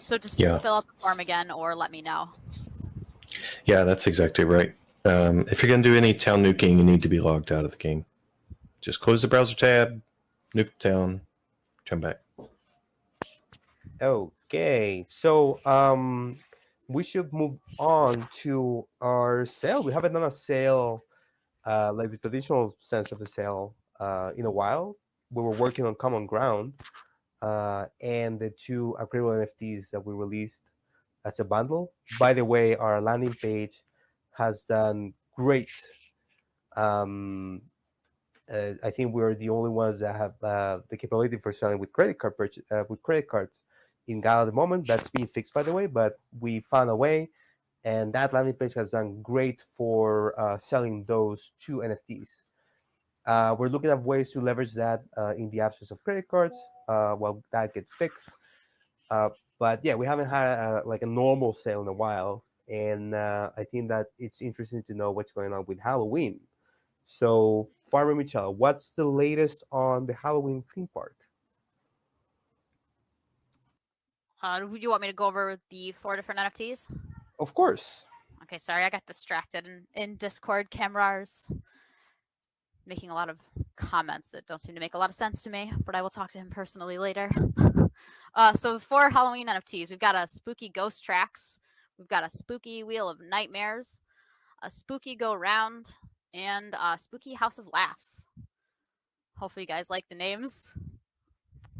[SPEAKER 4] So just fill out the form again or let me know.
[SPEAKER 2] Yeah, that's exactly right. If you're going to do any town nuking, you need to be logged out of the game. Just close the browser tab, nuke the town, come back.
[SPEAKER 1] Okay, so we should move on to our sale. We haven't done a sale, like the traditional sense of a sale, in a while. We were working on Common Ground, and the two upgradable NFTs that we released as a bundle. By the way, our landing page has done great. I think we're the only ones that have the capability for selling with credit card purchase with credit cards in Gala at the moment. That's being fixed, by the way, but we found a way, and that landing page has done great for selling those two NFTs. We're looking at ways to leverage that in the absence of credit cards while that gets fixed. But yeah, we haven't had like a normal sale in a while, and I think that it's interesting to know what's going on with Halloween. So, Farmer Michelle, what's the latest on the Halloween theme park?
[SPEAKER 4] Do you want me to go over the 4 different NFTs?
[SPEAKER 1] Of course.
[SPEAKER 4] Okay, sorry, I got distracted in Discord. Cameras making a lot of comments that don't seem to make a lot of sense to me, but I will talk to him personally later. So for Halloween NFTs, we've got a spooky ghost tracks, we've got a spooky wheel of nightmares, a spooky go round, and a spooky house of laughs. Hopefully you guys like the names.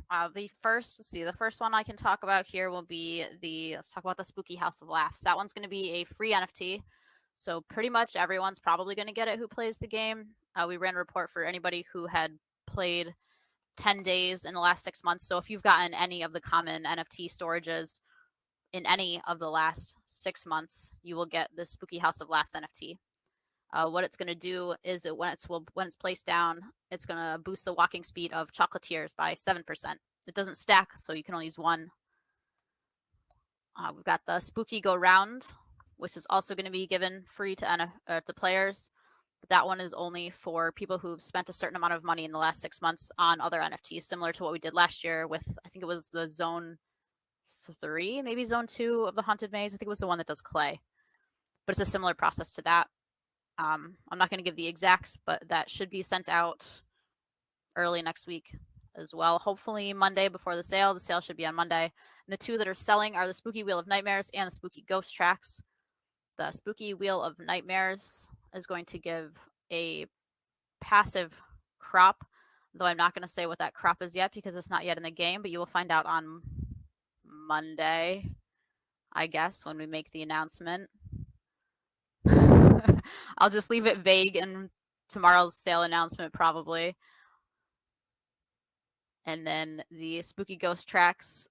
[SPEAKER 4] The first one I can talk about here will be let's talk about the spooky house of laughs. That one's going to be a free NFT. So pretty much everyone's probably going to get it who plays the game. We ran a report for anybody who had played 10 days in the last 6 months. So if you've gotten any of the common NFT storages in any of the last 6 months, you will get the Spooky House of Laughs NFT. What it's going to do is when it's placed down, it's going to boost the walking speed of chocolatiers by 7%. It doesn't stack, so you can only use one. We've got the Spooky Go Round, which is also going to be given free to players. But that one is only for people who've spent a certain amount of money in the last 6 months on other NFTs, similar to what we did last year with, I think it was the Zone 3, maybe Zone 2 of the Haunted Maze. I think it was the one that does clay. But it's a similar process to that. I'm not going to give the exacts, but that should be sent out early next week as well. Hopefully Monday before the sale. The sale should be on Monday. And the two that are selling are the Spooky Wheel of Nightmares and the Spooky Ghost Tracks. The Spooky Wheel of Nightmares is going to give a passive crop, though I'm not going to say what that crop is yet because it's not yet in the game, but you will find out on Monday, I guess, when we make the announcement. I'll just leave it vague in tomorrow's sale announcement, probably. And then the Spooky Ghost Tracks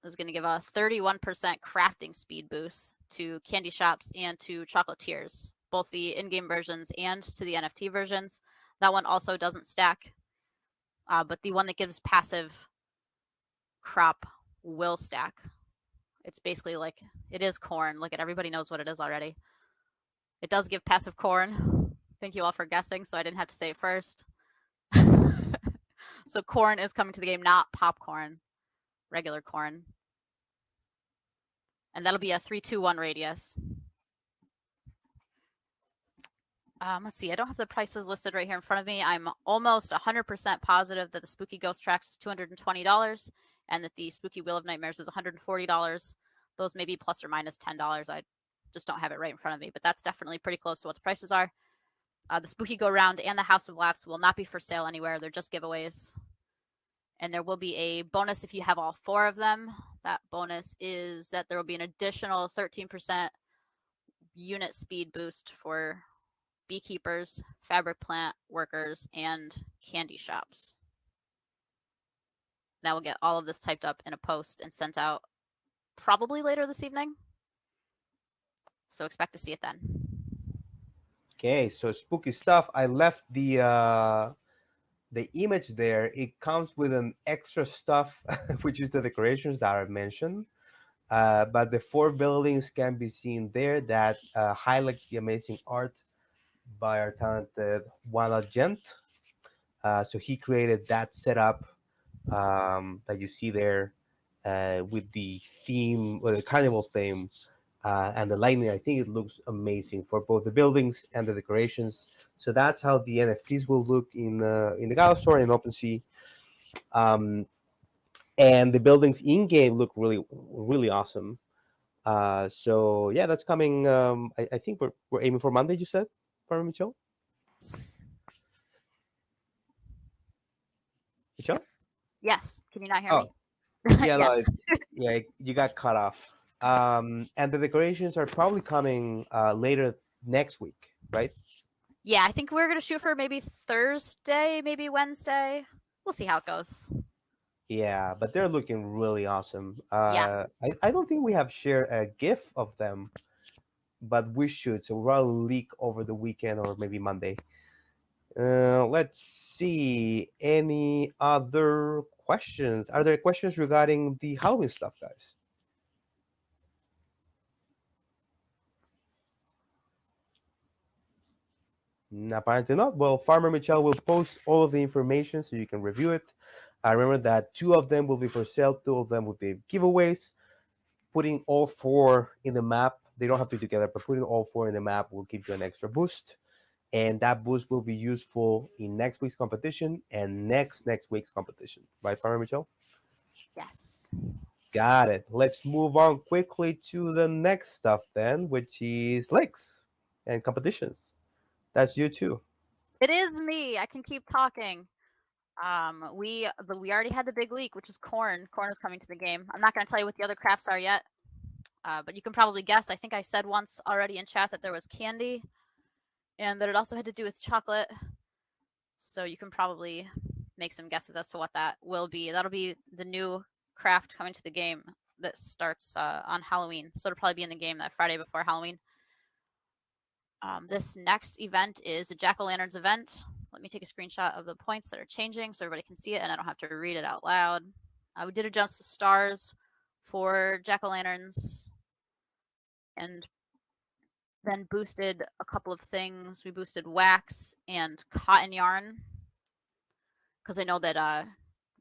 [SPEAKER 4] is going to give a 31% crafting speed boost to candy shops and to chocolatiers, both the in-game versions and to the NFT versions. That one also doesn't stack, but the one that gives passive crop will stack. It's basically like, it is corn. Look at everybody knows what it is already. It does give passive corn. Thank you all for guessing, so I didn't have to say it first. So corn is coming to the game, not popcorn, regular corn. And that'll be a 3-2-1 radius. Let's see, I don't have the prices listed right here in front of me. I'm almost 100% positive that the Spooky Ghost Tracks is $220 and that the Spooky Wheel of Nightmares is $140. Those may be plus or minus $10. I just don't have it right in front of me, but that's definitely pretty close to what the prices are. The Spooky Go Round and the House of Laughs will not be for sale anywhere. They're just giveaways. And there will be a bonus if you have all 4 of them. That bonus is that there will be an additional 13% unit speed boost for beekeepers, fabric plant workers, and candy shops. Now we'll get all of this typed up in a post and sent out probably later this evening. So expect to see it then.
[SPEAKER 1] Okay, so spooky stuff. I left the image there. It comes with an extra stuff, which is the decorations that I mentioned. But the 4 buildings can be seen there that highlights the amazing art by our talented Wanda Gent. So he created that setup that you see there with the theme, or the carnival theme, and the lighting. I think it looks amazing for both the buildings and the decorations. So that's how the NFTs will look in the Gala store in OpenSea. Um, and the buildings in game look really awesome. So yeah, that's coming. I think we're aiming for Monday. You said, for Michelle. Michelle?
[SPEAKER 4] Yes. Can you not hear
[SPEAKER 1] Oh,
[SPEAKER 4] me?
[SPEAKER 1] yeah, no,
[SPEAKER 4] Yes.
[SPEAKER 1] yeah, you got cut off. And the decorations are probably coming later next week, right?
[SPEAKER 4] Yeah, I think we're gonna shoot for maybe Thursday, maybe Wednesday. We'll see how it goes.
[SPEAKER 1] Yeah, but they're looking really awesome.
[SPEAKER 4] Yes.
[SPEAKER 1] I don't think we have shared a GIF of them, but we should. So we'll probably leak over the weekend or maybe Monday. Let's see. Any other questions? Are there questions regarding the Halloween stuff, guys? Apparently not. Well, Farmer Michelle will post all of the information so you can review it. I remember that 2 of them will be for sale, 2 of them will be giveaways. Putting all 4 in the map, they don't have to be together, but putting all 4 in the map will give you an extra boost. And that boost will be useful in next week's competition and next week's competition. Right, Farmer Michelle?
[SPEAKER 4] Yes.
[SPEAKER 1] Got it. Let's move on quickly to the next stuff then, which is lakes and competitions. That's you too.
[SPEAKER 4] It is me. I can keep talking. We already had the big leak, which is corn. Corn is coming to the game. I'm not going to tell you what the other crafts are yet, but you can probably guess. I think I said once already in chat that there was candy, and that it also had to do with chocolate. So you can probably make some guesses as to what that will be. That'll be the new craft coming to the game that starts on Halloween. So it'll probably be in the game that Friday before Halloween. This next event is the Jack-o'-lanterns event. Let me take a screenshot of the points that are changing so everybody can see it and I don't have to read it out loud. We did adjust the stars for Jack-o'-lanterns and then boosted a couple of things. We boosted wax and cotton yarn because I know that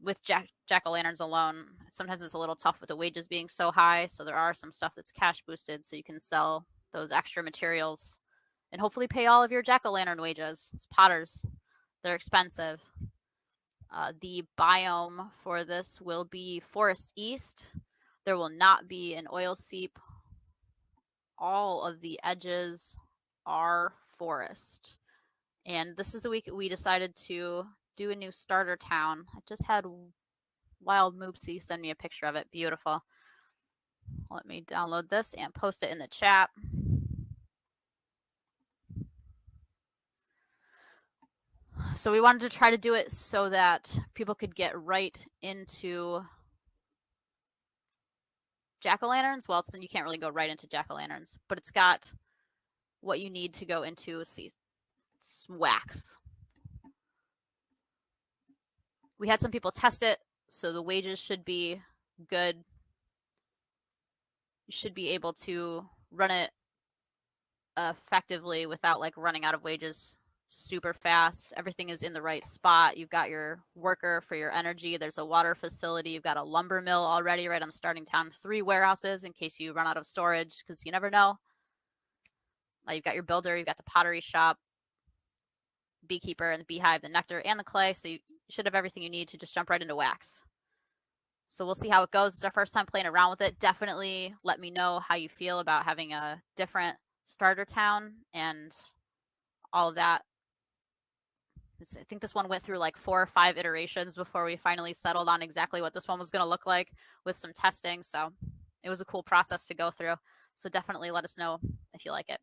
[SPEAKER 4] with Jack-o'-lanterns alone, sometimes it's a little tough with the wages being so high. So there are some stuff that's cash boosted so you can sell those extra materials and hopefully pay all of your jack-o'-lantern wages. It's potters. They're expensive. The biome for this will be Forest East. There will not be an oil seep. All of the edges are forest. And this is the week we decided to do a new starter town. I just had Wild Moopsie send me a picture of it. Beautiful. Let me download this and post it in the chat. So we wanted to try to do it so that people could get right into jack-o'-lanterns. Well, you can't really go right into jack-o'-lanterns, but it's got what you need to go into wax. We had some people test it, so the wages should be good. You should be able to run it effectively without like running out of wages super fast. Everything is in the right spot. You've got your worker for your energy. There's a water facility. You've got a lumber mill already right on the starting town. 3 warehouses in case you run out of storage because you never know. You've got your builder. You've got the pottery shop, beekeeper, and the beehive, the nectar, and the clay. So you should have everything you need to just jump right into wax. So we'll see how it goes. It's our first time playing around with it. Definitely let me know how you feel about having a different starter town and all of that. I think this one went through like 4 or 5 iterations before we finally settled on exactly what this one was going to look like with some testing. So it was a cool process to go through. So definitely let us know if you like it.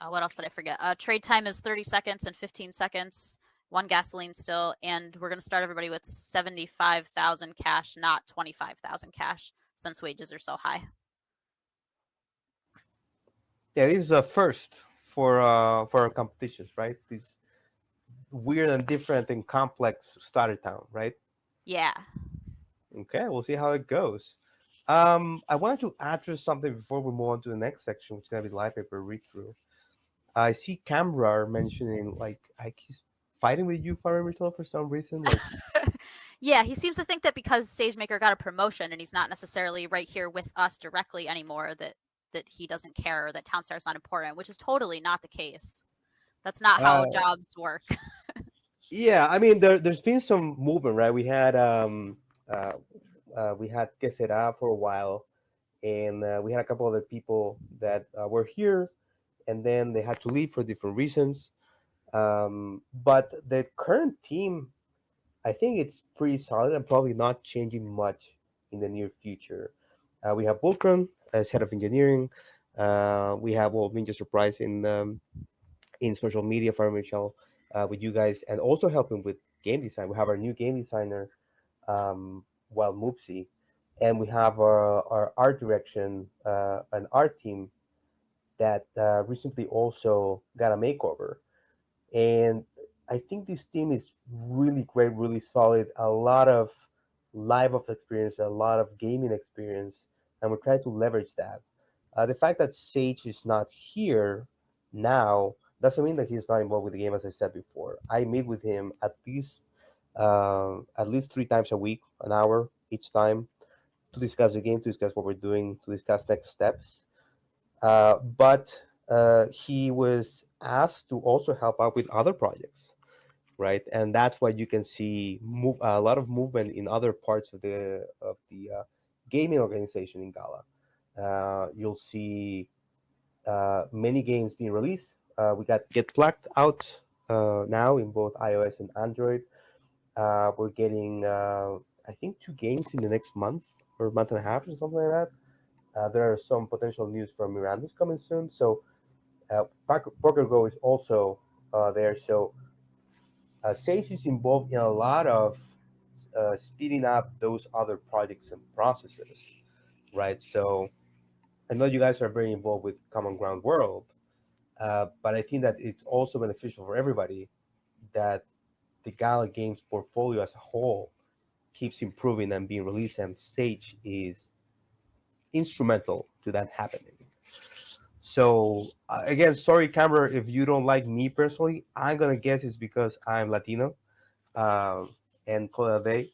[SPEAKER 4] What else did I forget? Trade time is 30 seconds and 15 seconds. 1 gasoline still, and we're going to start everybody with 75,000 cash, not 25,000 cash, since wages are so high.
[SPEAKER 1] Yeah, this is a first for our competitions, right? This weird and different and complex starter town, right?
[SPEAKER 4] Yeah.
[SPEAKER 1] Okay, we'll see how it goes. I wanted to address something before we move on to the next section, which is gonna be the live paper read through. I see Camrar mentioning like he's fighting with you, Fire Ritual, for some reason. Like,
[SPEAKER 4] Yeah, he seems to think that because SageMaker got a promotion and he's not necessarily right here with us directly anymore, that he doesn't care, that Townstar's not important, which is totally not the case. That's not how jobs work.
[SPEAKER 1] yeah, I mean there's been some movement, right? Uh, we had Que Sera for a while, and we had a couple other people that were here, and then they had to leave for different reasons. But the current team, I think it's pretty solid and probably not changing much in the near future. We have Volcron as head of engineering. We have Ninja Surprise in social media for Michelle with you guys, and also helping with game design. We have our new game designer, well, Moopsy, and we have our art direction, an art team that recently also got a makeover. And I think this team is really great, really solid. A lot of live of experience, a lot of gaming experience, and we're trying to leverage that. The fact that Sage is not here now doesn't mean that he's not involved with the game, as I said before. I meet with him at least 3 times a week, an hour each time, to discuss the game, to discuss what we're doing, to discuss next steps. But he was asked to also help out with other projects, right? And that's why you can see a lot of movement in other parts of the gaming organization in Gala. You'll see many games being released. We got Get Plucked out now in both iOS and Android. We're getting, I think, 2 games in the next month or month and a half or something like that. There are some potential news from Miranda's coming soon. So Poker Go is also there. So Sage is involved in a lot of speeding up those other projects and processes, right? So I know you guys are very involved with Common Ground World, but I think that it's also beneficial for everybody that the Gala Games portfolio as a whole keeps improving and being released, and Sage is instrumental to that happening. So again, sorry, Camera, if you don't like me personally, I'm gonna guess it's because I'm Latino, and Cola Bay.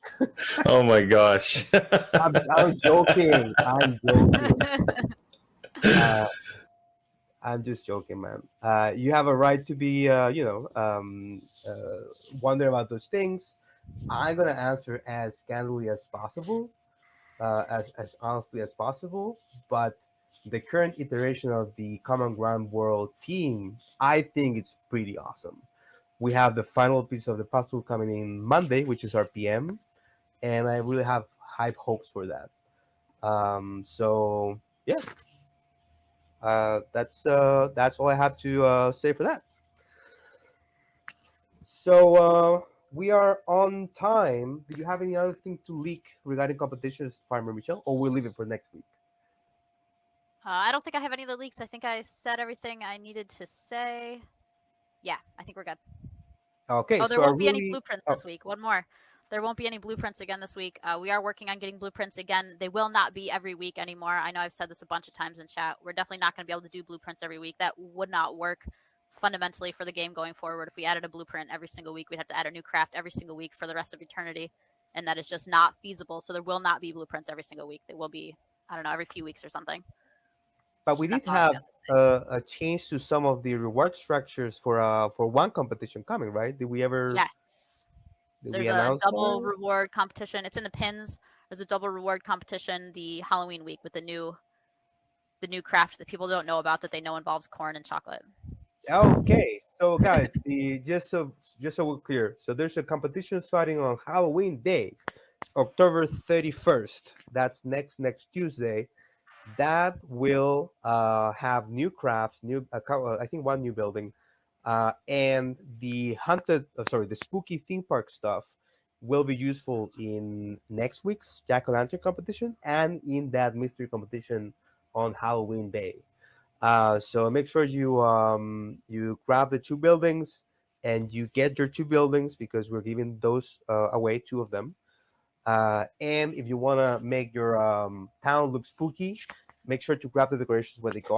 [SPEAKER 2] Oh my gosh.
[SPEAKER 1] I'm joking. I'm joking. Uh, I'm just joking, man. You have a right to be, wonder about those things. I'm gonna answer as candidly as possible, as honestly as possible. But the current iteration of the Common Ground World team, I think it's pretty awesome. We have the final piece of the puzzle coming in Monday, which is our PM, and I really have high hopes for that. So yeah, that's all I have to say for that. So we are on time. Do you have any other thing to leak regarding competitions, Farmer Michelle, or we'll leave it for next week?
[SPEAKER 4] I don't think I have any other leaks. I think I said everything I needed to say. Yeah, I think we're good.
[SPEAKER 1] Okay.
[SPEAKER 4] Oh, there
[SPEAKER 1] so
[SPEAKER 4] won't be any
[SPEAKER 1] really,
[SPEAKER 4] blueprints this week. One more. There won't be any blueprints again this week. We are working on getting blueprints again. They will not be every week anymore. I know I've said this a bunch of times in chat. We're definitely not going to be able to do blueprints every week. That would not work fundamentally for the game going forward. If we added a blueprint every single week, we'd have to add a new craft every single week for the rest of eternity. And that is just not feasible. So there will not be blueprints every single week. They will be, I don't know, every few weeks or something.
[SPEAKER 1] but we did
[SPEAKER 4] That's all I
[SPEAKER 1] have
[SPEAKER 4] got to say.
[SPEAKER 1] a change to some of the reward structures for one competition coming, right? Did we ever?
[SPEAKER 4] Yes.
[SPEAKER 1] Did we
[SPEAKER 4] There's a
[SPEAKER 1] announce
[SPEAKER 4] double
[SPEAKER 1] that?
[SPEAKER 4] reward competition. It's in the pins. There's a double reward competition the Halloween week with the new craft that people don't know about that they know involves corn and chocolate.
[SPEAKER 1] Okay, so guys, the just so we're clear, so there's a competition starting on Halloween Day, October 31st. That's next Tuesday, that will have new crafts, I think one new building, and the the spooky theme park stuff will be useful in next week's Jack o' Lantern competition and in that mystery competition on Halloween Day. So make sure you grab the two buildings and you get your two buildings because we're giving those away, two of them. And if you want to make your town look spooky, make sure to grab the decorations when they go